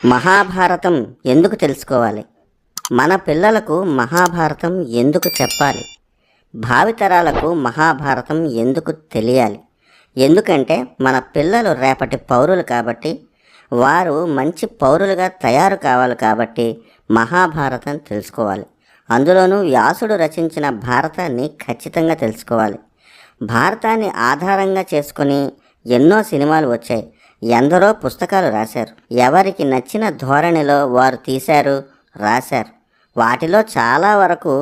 మహాభారతం ఎందుకు తెలుసుకోవాలి? మన పిల్లలకు మహాభారతం ఎందుకు చెప్పాలి? భావితరాలకు మహాభారతం ఎందుకు తెలియాలి? ఎందుకంటే మన పిల్లలు రేపటి పౌరులు కాబట్టి, వారు మంచి పౌరులుగా తయారు కావాలి కాబట్టి మహాభారతం తెలుసుకోవాలి. అందులోనూ వ్యాసుడు రచించిన భారతాన్ని ఖచ్చితంగా తెలుసుకోవాలి. భారతాన్ని ఆధారంగా చేసుకుని ఎన్నో సినిమాలు వచ్చాయి, ఎందరో పుస్తకాలు రాశారు. ఎవరికి నచ్చిన ధోరణిలో వారు తీశారు, రాశారు. వాటిలో చాలా వరకు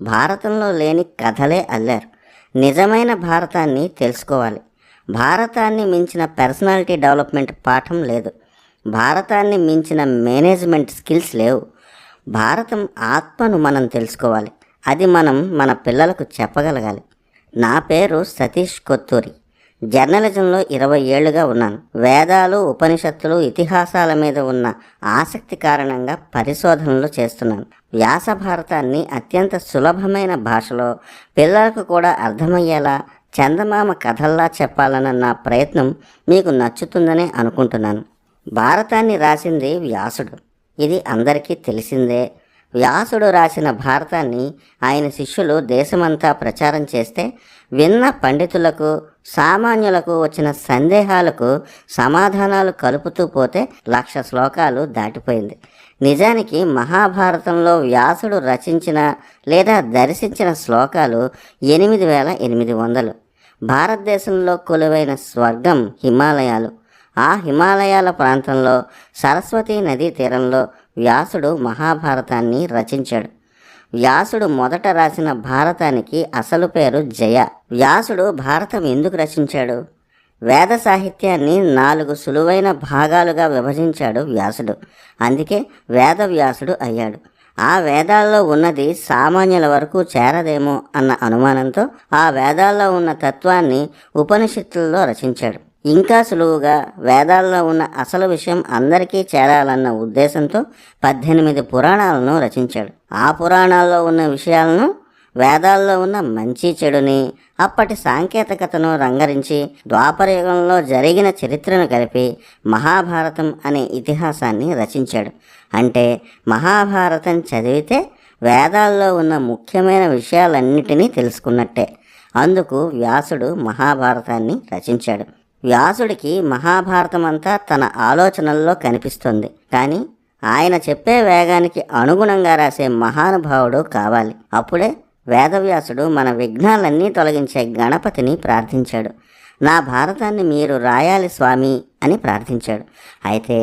భారతంలో లేని కథలే అల్లారు. నిజమైన భారతాన్ని తెలుసుకోవాలి. భారతాన్ని మించిన పర్సనాలిటీ డెవలప్మెంట్ పాఠం లేదు. భారతాన్ని మించిన మేనేజ్మెంట్ స్కిల్స్ లేవు. భారతం ఆత్మను మనం తెలుసుకోవాలి. అది మనం మన పిల్లలకు చెప్పగలగాలి. నా పేరు సతీష్ కొత్తూరి. జర్నలిజంలో 20 ఏళ్లుగా ఉన్నాను. వేదాలు, ఉపనిషత్తులు, ఇతిహాసాల మీద ఉన్న ఆసక్తి కారణంగా పరిశోధనలు చేస్తున్నాను. వ్యాస భారతాన్ని అత్యంత సులభమైన భాషలో పిల్లలకు కూడా అర్థమయ్యేలా చందమామ కథల్లా చెప్పాలన్న నా ప్రయత్నం మీకు నచ్చుతుందనే అనుకుంటున్నాను. భారతాన్ని రాసింది వ్యాసుడు. ఇది అందరికీ తెలిసిందే. వ్యాసుడు రాసిన భారతాన్ని ఆయన శిష్యులు దేశమంతా ప్రచారం చేస్తే విన్న పండితులకు, సామాన్యులకు వచ్చిన సందేహాలకు సమాధానాలు కలుపుతూ పోతే 1,00,000 శ్లోకాలు దాటిపోయింది. నిజానికి మహాభారతంలో వ్యాసుడు రచించిన లేదా దర్శించిన శ్లోకాలు 8,800. భారతదేశంలో కొలువైన స్వర్గం హిమాలయాలు. ఆ హిమాలయాల ప్రాంతంలో సరస్వతీ నదీ తీరంలో వ్యాసుడు మహాభారతాన్ని రచించాడు. వ్యాసుడు మొదట రాసిన భారతానికి అసలు పేరు జయ. వ్యాసుడు భారతం ఎందుకు రచించాడు? వేద సాహిత్యాన్ని 4 సులువైన భాగాలుగా విభజించాడు వ్యాసుడు. అందుకే వేదవ్యాసుడు అయ్యాడు. ఆ వేదాల్లో ఉన్నది సామాన్యుల వరకు చేరదేమో అన్న అనుమానంతో ఆ వేదాల్లో ఉన్న తత్వాన్ని ఉపనిషత్తుల్లో రచించాడు. ఇంకా సులువుగా వేదాల్లో ఉన్న అసలు విషయం అందరికీ చేరాలన్న ఉద్దేశంతో 18 పురాణాలను రచించాడు. ఆ పురాణాల్లో ఉన్న విషయాలను, వేదాల్లో ఉన్న మంచి చెడుని, అప్పటి సాంకేతికతను రంగరించి ద్వాపరయుగంలో జరిగిన చరిత్రను కలిపి మహాభారతం అనే ఇతిహాసాన్ని రచించాడు. అంటే మహాభారతం చదివితే వేదాల్లో ఉన్న ముఖ్యమైన విషయాలన్నిటినీ తెలుసుకున్నట్టే. అందుకు వ్యాసుడు మహాభారతాన్ని రచించాడు. వ్యాసుడికి మహాభారతం అంతా తన ఆలోచనల్లో కనిపిస్తుంది. కానీ ఆయన చెప్పే వేగానికి అనుగుణంగా రాసే మహానుభావుడు కావాలి. అప్పుడే వేదవ్యాసుడు మన విఘ్నాలన్నీ తొలగించే గణపతిని ప్రార్థించాడు. నా భారతాన్ని మీరు రాయాలి స్వామి అని ప్రార్థించాడు. అయితే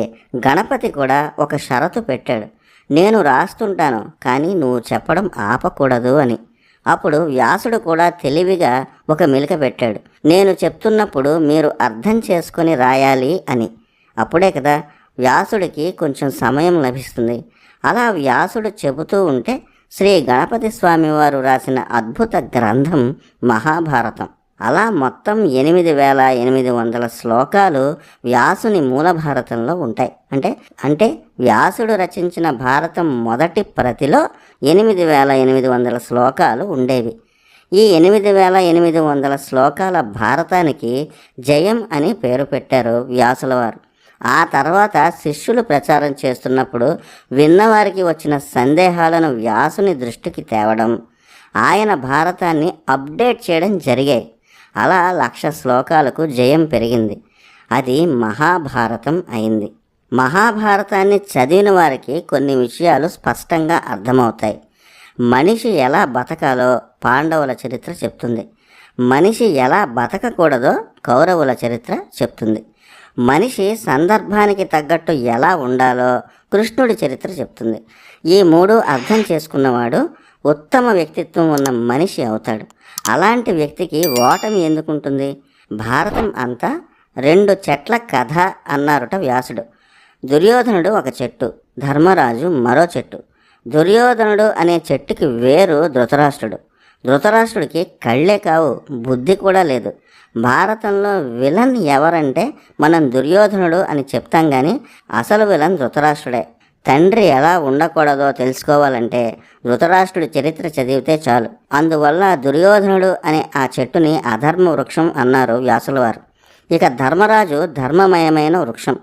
గణపతి కూడా ఒక షరతు పెట్టాడు. నేను రాస్తుంటాను, కానీ నువ్వు చెప్పడం ఆపకూడదు అని. అప్పుడు వ్యాసుడు కూడా తెలివిగా ఒక మెలిక పెట్టాడు. నేను చెప్తున్నప్పుడు మీరు అర్థం చేసుకొని రాయాలి అని. అప్పుడే కదా వ్యాసుడికి కొంచెం సమయం లభిస్తుంది. అలా వ్యాసుడు చెబుతూ ఉంటే శ్రీ గణపతి స్వామి వారు రాసిన అద్భుత గ్రంథం మహాభారతం. అలా మొత్తం 8,800 శ్లోకాలు వ్యాసుని మూల భారతంలో ఉంటాయి. అంటే వ్యాసుడు రచించిన భారతం మొదటి ప్రతిలో 8,800 శ్లోకాలు ఉండేవి. ఈ 8,800 శ్లోకాల భారతానికి జయం అని పేరు పెట్టారు వ్యాసుల వారు. ఆ తర్వాత శిష్యులు ప్రచారం చేస్తున్నప్పుడు విన్నవారికి వచ్చిన సందేహాలను వ్యాసుని దృష్టికి తేవడం, ఆయన భారతాన్ని అప్డేట్ చేయడం జరిగాయి. అలా 1,00,000 శ్లోకాలకు జయం పెరిగింది. అది మహాభారతం అయింది. మహాభారతాన్ని చదివిన వారికి కొన్ని విషయాలు స్పష్టంగా అర్థమవుతాయి. మనిషి ఎలా బతకాలో పాండవుల చరిత్ర చెప్తుంది. మనిషి ఎలా బతకకూడదో కౌరవుల చరిత్ర చెప్తుంది. మనిషి సందర్భానికి తగ్గట్టు ఎలా ఉండాలో కృష్ణుడి చరిత్ర చెప్తుంది. ఈ 3 అర్థం చేసుకున్నవాడు ఉత్తమ వ్యక్తిత్వం ఉన్న మనిషి అవుతాడు. అలాంటి వ్యక్తికి ఓటమి ఎందుకుంటుంది? భారతం అంతా 2 చెట్ల కథ అన్నారుట వ్యాసుడు. దుర్యోధనుడు ఒక చెట్టు, ధర్మరాజు మరో చెట్టు. దుర్యోధనుడు అనే చెట్టుకి వేరు ధృతరాష్ట్రుడు. ధృతరాష్ట్రుడికి కళ్ళే కావు, బుద్ధి కూడా లేదు. భారతంలో విలన్ ఎవరంటే మనం దుర్యోధనుడు అని చెప్తాం, కానీ అసలు విలన్ ధృతరాష్ట్రుడే. తండ్రి ఎలా ఉండకూడదో తెలుసుకోవాలంటే ధృతరాష్ట్రుడి చరిత్ర చదివితే చాలు. అందువల్ల దుర్యోధనుడు అనే ఆ చెట్టుని అధర్మ వృక్షం అన్నారు వ్యాసుల వారు. ఇక ధర్మరాజు ధర్మమయమైన వృక్షం.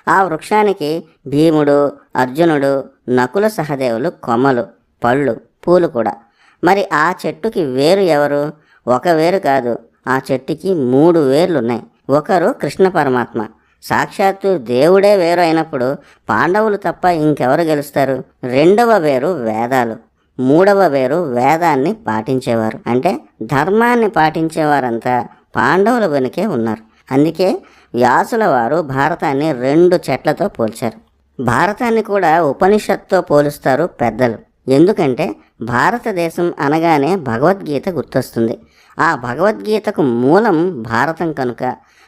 ఆ వృక్షానికి భీముడు, అర్జునుడు, నకుల సహదేవులు కొమ్మలు, పళ్ళు, పూలు కూడా. మరి ఆ చెట్టుకి వేరు ఎవరు? ఒక వేరు కాదు, ఆ చెట్టుకి 3 వేర్లున్నాయి. ఒకరు కృష్ణ పరమాత్మ, సాక్షాత్తు దేవుడే వేరు అయినప్పుడు పాండవులు తప్ప ఇంకెవరు గెలుస్తారు? రెండవ వేరు వేదాలు, మూడవ వేరు వేదాన్ని పాటించేవారు. అంటే ధర్మాన్ని పాటించేవారంతా పాండవుల వెనుకే ఉన్నారు. అందుకే వ్యాసుల వారు భారతాన్ని 2 చెట్లతో పోల్చారు. భారతాన్ని కూడా ఉపనిషత్తుతో పోలుస్తారు పెద్దలు. ఎందుకంటే భారతదేశం అనగానే భగవద్గీత గుర్తొస్తుంది. ఆ భగవద్గీతకు మూలం భారతం కనుక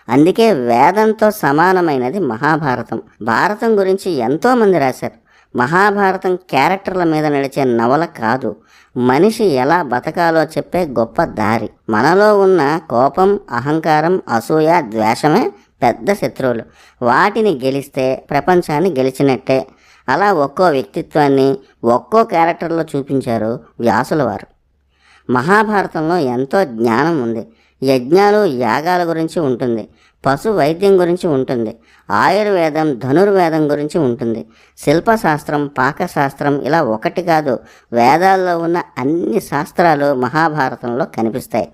అందుకే వేదంతో సమానమైనది మహాభారతం. భారతం గురించి ఎంతోమంది రాశారు. మహాభారతం క్యారెక్టర్ల మీద నడిచే నవల కాదు, మనిషి ఎలా బతకాలో చెప్పే గొప్ప దారి. మనలో ఉన్న కోపం, అహంకారం, అసూయ, ద్వేషమే పెద్ద శత్రువులు. వాటిని గెలిస్తే ప్రపంచాన్ని గెలిచినట్టే. అలా ఒక్కో వ్యక్తిత్వాన్ని ఒక్కో క్యారెక్టర్లో చూపించారు వ్యాసుల వారు. మహాభారతంలో ఎంతో జ్ఞానం ఉంది. యజ్ఞాలు, యాగాల గురించి ఉంటుంది, పశు వైద్యం గురించి ఉంటుంది, ఆయుర్వేదం, ధనుర్వేదం గురించి ఉంటుంది, శిల్పశాస్త్రం, పాకశాస్త్రం, ఇలా ఒకటి కాదు, వేదాల్లో ఉన్న అన్ని శాస్త్రాలు మహాభారతంలో కనిపిస్తాయి.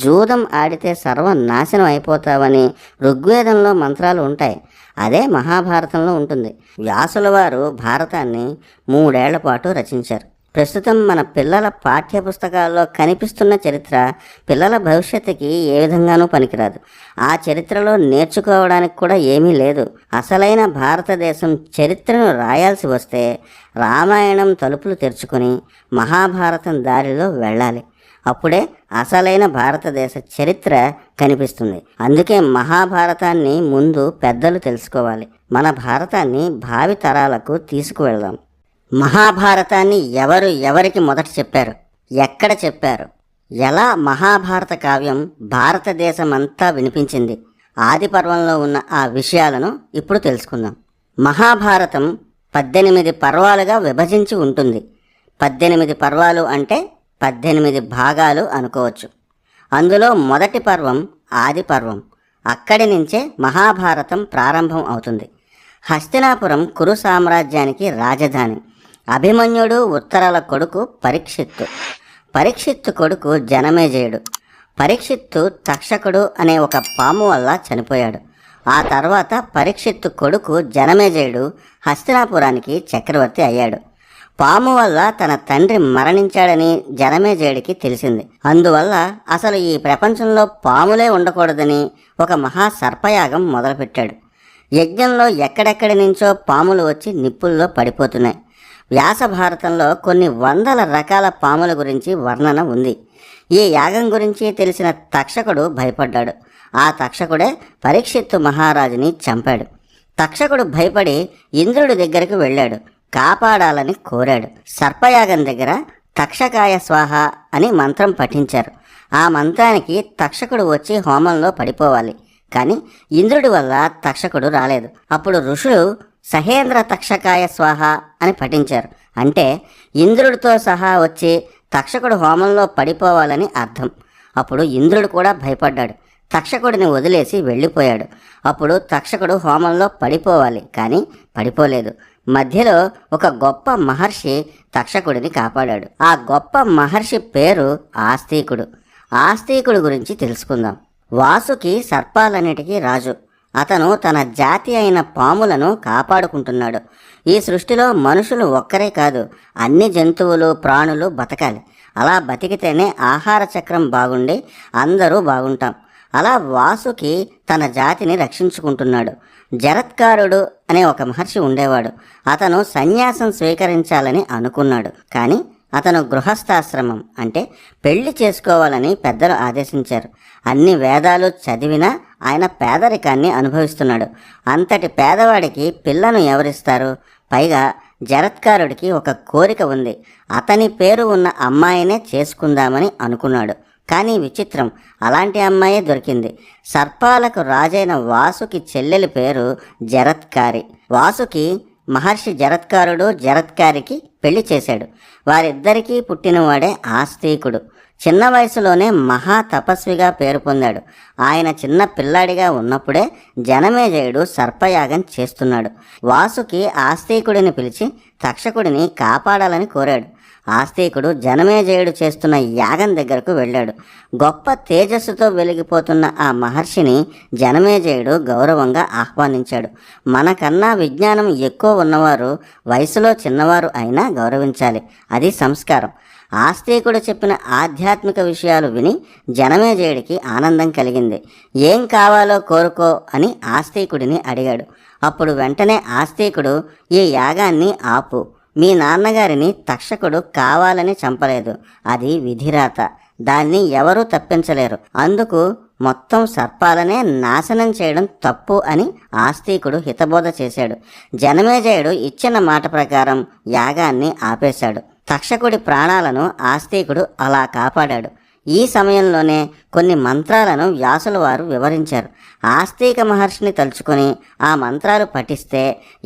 జూదం ఆడితే సర్వనాశనం అయిపోతావని ఋగ్వేదంలో మంత్రాలు ఉంటాయి. అదే మహాభారతంలో ఉంటుంది. వ్యాసుల వారు భారతాన్ని 3 ఏళ్ల పాటు రచించారు. ప్రస్తుతం మన పిల్లల పాఠ్యపుస్తకాల్లో కనిపిస్తున్న చరిత్ర పిల్లల భవిష్యత్తుకి ఏ విధంగానూ పనికిరాదు. ఆ చరిత్రలో నేర్చుకోవడానికి కూడా ఏమీ లేదు. అసలైన భారతదేశం చరిత్రను రాయాల్సి వస్తే రామాయణం తలుపులు తెరుచుకొని మహాభారతం దారిలో వెళ్ళాలి. అప్పుడే అసలైన భారతదేశ చరిత్ర కనిపిస్తుంది. అందుకే మహాభారతాన్ని ముందు పెద్దలు తెలుసుకోవాలి. మన భారతాన్ని భావి తరాలకు తీసుకువెళ్దాం. మహాభారతాన్ని ఎవరికి మొదట చెప్పారు, ఎక్కడ చెప్పారు, ఎలా మహాభారత కావ్యం భారతదేశమంతా వినిపించింది, ఆది పర్వంలో ఉన్న ఆ విషయాలను ఇప్పుడు తెలుసుకుందాం. మహాభారతం 18 పర్వాలుగా విభజించి ఉంటుంది. 18 పర్వాలు అంటే 18 భాగాలు అనుకోవచ్చు. అందులో మొదటి పర్వం ఆది పర్వం. అక్కడి నుంచే మహాభారతం ప్రారంభం అవుతుంది. హస్తినాపురం కురు సామ్రాజ్యానికి రాజధాని. అభిమన్యుడు ఉత్తరాల కొడుకు పరీక్షిత్తు. పరీక్షిత్తు కొడుకు జనమేజయుడు. పరీక్షిత్తు తక్షకుడు అనే ఒక పాము వల్ల చనిపోయాడు. ఆ తర్వాత పరీక్షిత్తు కొడుకు జనమేజయుడు హస్తినాపురానికి చక్రవర్తి అయ్యాడు. పాము వల్ల తన తండ్రి మరణించాడని జనమేజయుడికి తెలిసింది. అందువల్ల అసలు ఈ ప్రపంచంలో పాములే ఉండకూడదని ఒక మహా సర్పయాగం మొదలుపెట్టాడు. యజ్ఞంలో ఎక్కడెక్కడి నుంచో పాములు వచ్చి నిప్పుల్లో పడిపోతున్నాయి. వ్యాస భారతంలో కొన్ని వందల రకాల పాముల గురించి వర్ణన ఉంది. ఈ యాగం గురించి తెలిసిన తక్షకుడు భయపడ్డాడు. ఆ తక్షకుడే పరీక్షిత్తు మహారాజుని చంపాడు. తక్షకుడు భయపడి ఇంద్రుడి దగ్గరికి వెళ్ళాడు, కాపాడాలని కోరాడు. సర్పయాగం దగ్గర తక్షకాయ స్వాహ అని మంత్రం పఠించారు. ఆ మంత్రానికి తక్షకుడు వచ్చి హోమంలో పడిపోవాలి. కానీ ఇంద్రుడి వల్ల తక్షకుడు రాలేదు. అప్పుడు ఋషులు సహేంద్ర తక్షకాయ స్వాహ అని పఠించారు. అంటే ఇంద్రుడితో సహా వచ్చి తక్షకుడు హోమంలో పడిపోవాలని అర్థం. అప్పుడు ఇంద్రుడు కూడా భయపడ్డాడు. తక్షకుడిని వదిలేసి వెళ్ళిపోయాడు. అప్పుడు తక్షకుడు హోమంలో పడిపోవాలి, కానీ పడిపోలేదు. మధ్యలో ఒక గొప్ప మహర్షి తక్షకుడిని కాపాడాడు. ఆ గొప్ప మహర్షి పేరు ఆస్తికుడు. ఆస్తికుడు గురించి తెలుసుకుందాం. వాసుకి సర్పాలన్నిటికీ రాజు. అతను తన జాతి అయిన పాములను కాపాడుకుంటున్నాడు. ఈ సృష్టిలో మనుషులు ఒక్కరే కాదు, అన్ని జంతువులు, ప్రాణులు బతకాలి. అలా బతికితేనే ఆహార చక్రం బాగుండి అందరూ బాగుంటాం. అలా వాసుకి తన జాతిని రక్షించుకుంటున్నాడు. జరత్కారుడు అనే ఒక మహర్షి ఉండేవాడు. అతను సన్యాసం స్వీకరించాలని అనుకున్నాడు. కానీ అతను గృహస్థాశ్రమం అంటే పెళ్లి చేసుకోవాలని పెద్దలు ఆదేశించారు. అన్ని వేదాలు చదివినా ఆయన పేదరికాన్ని అనుభవిస్తున్నాడు. అంతటి పేదవాడికి పిల్లను ఎవరిస్తారు? పైగా జరత్కారుడికి ఒక కోరిక ఉంది. అతని పేరు ఉన్న అమ్మాయినే చేసుకుందామని అనుకున్నాడు. కానీ విచిత్రం, అలాంటి అమ్మాయే దొరికింది. సర్పాలకు రాజైన వాసుకి చెల్లెలి పేరు జరత్కారి. వాసుకి మహర్షి జరత్కారుడు జరత్కారికి పెళ్లి చేశాడు. వారిద్దరికీ పుట్టినవాడే ఆస్తికుడు. చిన్న వయసులోనే మహా తపస్విగా పేరు పొందాడు. ఆయన చిన్న పిల్లాడిగా ఉన్నప్పుడే జనమేజయుడు సర్పయాగం చేస్తున్నాడు. వాసుకి ఆస్తికుడిని పిలిచి తక్షకుడిని కాపాడాలని కోరాడు. ఆస్తికుడు జనమేజయుడు చేస్తున్న యాగం దగ్గరకు వెళ్ళాడు. గొప్ప తేజస్సుతో వెలిగిపోతున్న ఆ మహర్షిని జనమేజయుడు గౌరవంగా ఆహ్వానించాడు. మనకన్నా విజ్ఞానం ఎక్కువ ఉన్నవారు వయసులో చిన్నవారు అయినా గౌరవించాలి. అది సంస్కారం. ఆస్తికుడు చెప్పిన ఆధ్యాత్మిక విషయాలు విని జనమేజయుడికి ఆనందం కలిగింది. ఏం కావాలో కోరుకో అని ఆస్తికుడిని అడిగాడు. అప్పుడు వెంటనే ఆస్తికుడు, ఈ యాగాన్ని ఆపు. మీ నాన్నగారిని తక్షకుడు కావాలని చంపలేదు. అది విధిరాత. దాన్ని ఎవరూ తప్పించలేరు. అందుకు మొత్తం సర్పాలనే నాశనం చేయడం తప్పు అని ఆస్తికుడు హితబోధ చేశాడు. జనమేజయుడు ఇచ్చిన మాట ప్రకారం యాగాన్ని ఆపేశాడు. తక్షకుడి ప్రాణాలను ఆస్తికుడు అలా కాపాడాడు. ఈ సమయంలోనే కొన్ని మంత్రాలను వ్యాసుల వారు వివరించారు. ఆస్తిక మహర్షిని తలుచుకొని ఆ మంత్రాలు పఠిస్తే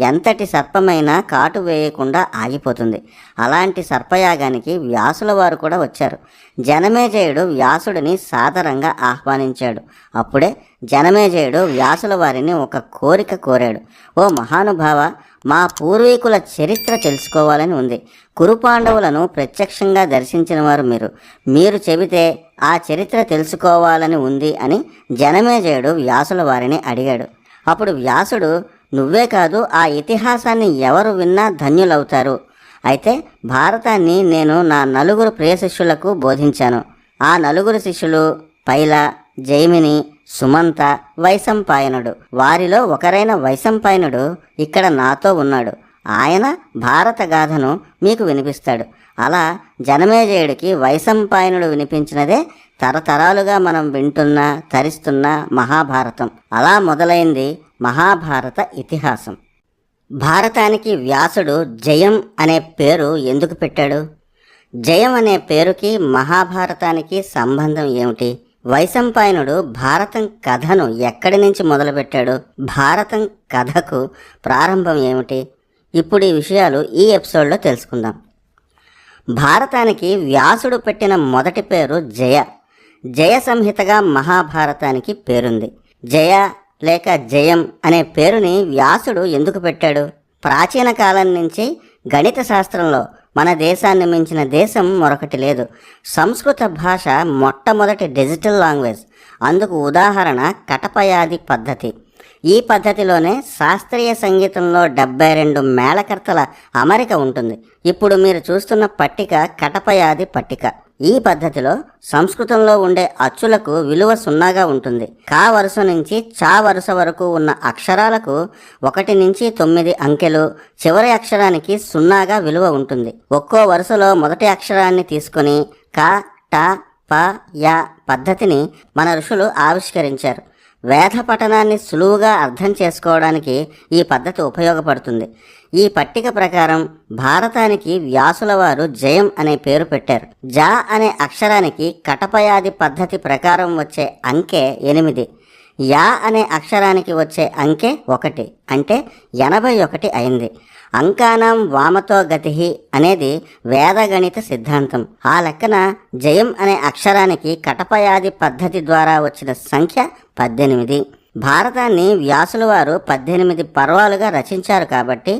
ఎంతటి సర్పమైనా కాటు వేయకుండా ఆగిపోతుంది. అలాంటి సర్పయాగానికి వ్యాసుల వారు కూడా వచ్చారు. జనమేజయుడు వ్యాసుడిని సాదరంగా ఆహ్వానించాడు. అప్పుడే జనమేజయుడు వ్యాసుల వారిని ఒక కోరిక కోరాడు. ఓ మహానుభావ, మా పూర్వీకుల చరిత్ర తెలుసుకోవాలని ఉంది. కురుపాండవులను ప్రత్యక్షంగా దర్శించిన వారు మీరు చెబితే ఆ చరిత్ర తెలుసుకోవాలని ఉంది అని జనమేజయుడు వ్యాసుల వారిని అడిగాడు. అప్పుడు వ్యాసుడు, నువ్వే కాదు, ఆ ఇతిహాసాన్ని ఎవరు విన్నా ధన్యులవుతారు. అయితే భారతాన్ని నేను నా 4 ప్రియ శిష్యులకు బోధించాను. ఆ 4 శిష్యులు పైల, జైమిని, సుమంత, వైశంపాయనుడు. వారిలో ఒకరైన వైశంపాయనుడు ఇక్కడ నాతో ఉన్నాడు. ఆయన భారత గాథను మీకు వినిపిస్తాడు. అలా జనమేజయుడికి వైశంపాయనుడు వినిపించినదే తరతరాలుగా మనం వింటున్న, తరిస్తున్న మహాభారతం. అలా మొదలైంది మహాభారత ఇతిహాసం. భారతానికి వ్యాసుడు జయం అనే పేరు ఎందుకు పెట్టాడు? జయం అనే పేరుకి మహాభారతానికి సంబంధం ఏమిటి? వైశంపాయనుడు భారతం కథను ఎక్కడి నుంచి మొదలుపెట్టాడు? భారతం కథకు ప్రారంభం ఏమిటి? ఇప్పుడు ఈ విషయాలు ఈ ఎపిసోడ్లో తెలుసుకుందాం. భారతానికి వ్యాసుడు పెట్టిన మొదటి పేరు జయ. జయ సంహితగా మహాభారతానికి పేరుంది. జయ లేక జయం అనే పేరుని వ్యాసుడు ఎందుకు పెట్టాడు? ప్రాచీన కాలం నుంచి గణిత శాస్త్రంలో మన దేశాన్ని మించిన దేశం మరొకటి లేదు. సంస్కృత భాష మొట్టమొదటి డిజిటల్ లాంగ్వేజ్. అందుకు ఉదాహరణ కటపయాది పద్ధతి. ఈ పద్ధతిలోనే శాస్త్రీయ సంగీతంలో 72 మేళకర్తల అమరిక ఉంటుంది. ఇప్పుడు మీరు చూస్తున్న పట్టిక కటపయాది పట్టిక. ఈ పద్ధతిలో సంస్కృతంలో ఉండే అచ్చులకు విలువ 0గా ఉంటుంది. కా వరుస నుంచి చా వరుస వరకు ఉన్న అక్షరాలకు 1 నుంచి 9 అంకెలు, చివరి అక్షరానికి 0గా విలువ ఉంటుంది. ఒక్కో వరుసలో మొదటి అక్షరాన్ని తీసుకొని క, ట, ప, య పద్ధతిని మన ఋషులు ఆవిష్కరించారు. వేద పఠనాన్ని సులువుగా అర్థం చేసుకోవడానికి ఈ పద్ధతి ఉపయోగపడుతుంది. ఈ పట్టిక ప్రకారం భారతానికి వ్యాసుల వారు జయం అనే పేరు పెట్టారు. జ అనే అక్షరానికి కటపయాది పద్ధతి ప్రకారం వచ్చే అంకె 8. యా అనే అక్షరానికి వచ్చే అంకె 1, అంటే 81 అయింది. అంకానాం వామతో గతి అనేది వేదగణిత సిద్ధాంతం. ఆ లెక్కన జయం అనే అక్షరానికి కటపయాది పద్ధతి ద్వారా వచ్చిన సంఖ్య 18. భారతాన్ని వ్యాసుల వారు 18 పర్వాలుగా రచించారు కాబట్టి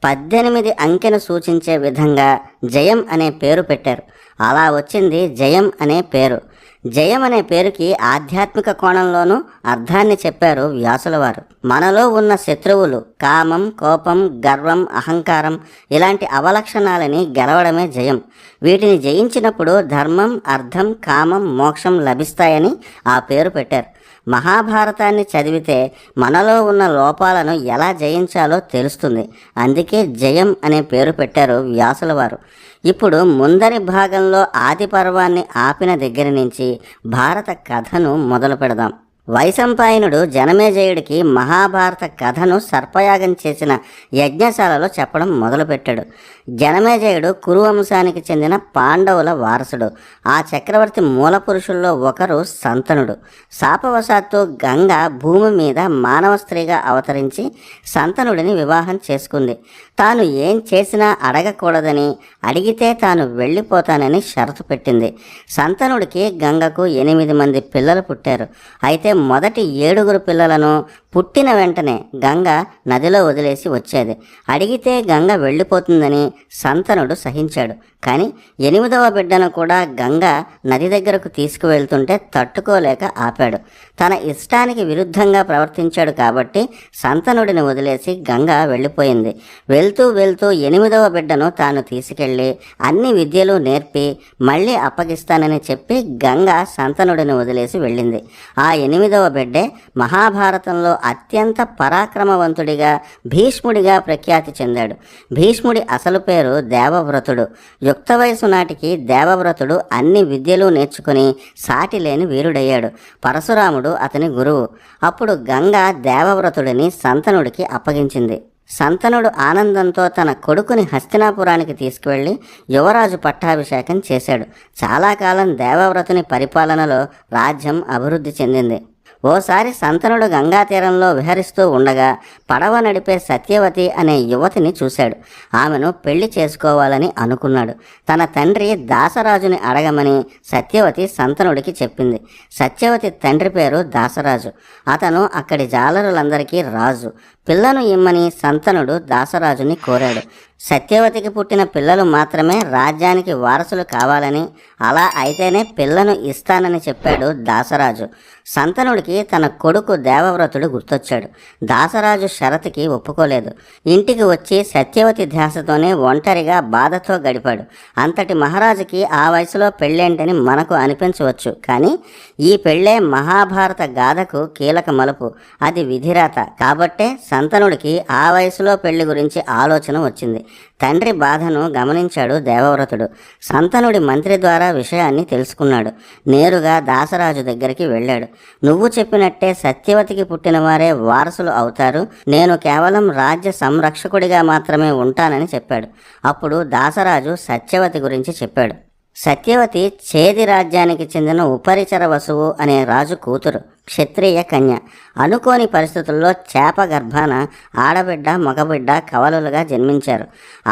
18 అంకెను సూచించే విధంగా జయం అనే పేరు పెట్టారు. అలా వచ్చింది జయం అనే పేరు. జయం అనే పేరుకి ఆధ్యాత్మిక కోణంలోనూ అర్థాన్ని చెప్పారు వ్యాసుల వారు. మనలో ఉన్న శత్రువులు కామం, కోపం, గర్వం, అహంకారం ఇలాంటి అవలక్షణాలని గెలవడమే జయం. వీటిని జయించినప్పుడు ధర్మం, అర్థం, కామం, మోక్షం లభిస్తాయని ఆ పేరు పెట్టారు. మహాభారతాన్ని చదివితే మనలో ఉన్న లోపాలను ఎలా జయించాలో తెలుస్తుంది. అందుకే జయం అనే పేరు పెట్టారు వ్యాసుల వారు. ఇప్పుడు ముందరి భాగంలో ఆది పర్వాన్ని ఆపిన దగ్గర నుంచి భారత కథను మొదలు పెడదాం. వైశంపాయనుడు జనమేజయుడికి మహాభారత కథను సర్పయాగం చేసిన యజ్ఞశాలలో చెప్పడం మొదలుపెట్టాడు. జనమేజయుడు కురువంశానికి చెందిన పాండవుల వారసుడు. ఆ చక్రవర్తి మూల పురుషుల్లో ఒకరు సంతనుడు. శాపవశాత్తు గంగ భూమి మీద మానవ స్త్రీగా అవతరించి సంతనుడిని వివాహం చేసుకుంది. తాను ఏం చేసినా అడగకూడదని, అడిగితే తాను వెళ్ళిపోతానని షరతు పెట్టింది. సంతనుడికి గంగకు 8 మంది పిల్లలు పుట్టారు. అయితే మొదటి 7 పిల్లలను పుట్టిన వెంటనే గంగ నదిలో వదిలేసి వచ్చేది. అడిగితే గంగ వెళ్ళిపోతుందని సంతనుడు సహించాడు. కానీ 8వ బిడ్డను కూడా గంగ నది దగ్గరకు తీసుకువెళ్తుంటే తట్టుకోలేక ఆపాడు. తన ఇష్టానికి విరుద్ధంగా ప్రవర్తించాడు కాబట్టి సంతనుడిని వదిలేసి గంగ వెళ్ళిపోయింది. వెళ్తూ వెళ్తూ 8వ బిడ్డను తాను తీసుకెళ్ళి అన్ని విద్యలు నేర్పి మళ్ళీ అప్పగిస్తానని చెప్పి గంగ సంతనుడిని వదిలేసి వెళ్ళింది. ఆ 8వ బిడ్డే మహాభారతంలో అత్యంత పరాక్రమవంతుడిగా భీష్ముడిగా ప్రఖ్యాతి చెందాడు. భీష్ముడి అసలు పేరు దేవవ్రతుడు. యుక్త వయసు నాటికి దేవవ్రతుడు అన్ని విద్యలు నేర్చుకుని సాటిలేని వీరుడయ్యాడు. పరశురాముడు అతని గురువు. అప్పుడు గంగ దేవవ్రతుడిని సంతనుడికి అప్పగించింది. సంతనుడు ఆనందంతో తన కొడుకుని హస్తినాపురానికి తీసుకువెళ్ళి యువరాజు పట్టాభిషేకం చేశాడు. చాలా కాలం దేవవ్రతుని పరిపాలనలో రాజ్యం అభివృద్ధి చెందింది. ఓసారి సంతనుడు గంగా తీరంలో విహరిస్తూ ఉండగా పడవ నడిపే సత్యవతి అనే యువతిని చూశాడు. ఆమెను పెళ్లి చేసుకోవాలని అనుకున్నాడు. తన తండ్రి దాసరాజుని అడగమని సత్యవతి సంతనుడికి చెప్పింది. సత్యవతి తండ్రి పేరు దాసరాజు. అతను అక్కడి జాలరులందరికీ రాజు. పిల్లను ఇమ్మని సంతనుడు దాసరాజుని కోరాడు. సత్యవతికి పుట్టిన పిల్లలు మాత్రమే రాజ్యానికి వారసులు కావాలని, అలా అయితేనే పిల్లను ఇస్తానని చెప్పాడు దాసరాజు. సంతనుడికి తన కొడుకు దేవవ్రతుడు గుర్తొచ్చాడు. దాసరాజు షరతుకి ఒప్పుకోలేదు. ఇంటికి వచ్చి సత్యవతి ధ్యాసతోనే ఒంటరిగా బాధతో గడిపాడు. అంతటి మహారాజుకి ఆ వయసులో పెళ్ళేంటని మనకు అనిపించవచ్చు. కానీ ఈ పెళ్ళే మహాభారత గాథకు కీలక మలుపు. అది విధిరాత. కాబట్టే సంతనుడికి ఆ వయసులో పెళ్లి గురించి ఆలోచన వచ్చింది. తండ్రి బాధను గమనించాడు దేవవ్రతుడు. సంతనుడి మంత్రి ద్వారా విషయాన్ని తెలుసుకున్నాడు. నేరుగా దాసరాజు దగ్గరికి వెళ్ళాడు. నువ్వు చెప్పినట్టే సత్యవతికి పుట్టిన వారే వారసులు అవుతారు. నేను కేవలం రాజ్య సంరక్షకుడిగా మాత్రమే ఉంటానని చెప్పాడు. అప్పుడు దాసరాజు సత్యవతి గురించి చెప్పాడు. సత్యవతి చేది రాజ్యానికి చెందిన ఉపరిచర వసువు అనే రాజు కూతురు. క్షత్రియ కన్య. అనుకోని పరిస్థితుల్లో చేప గర్భాన ఆడబిడ్డ మగబిడ్డ కవలులుగా జన్మించారు.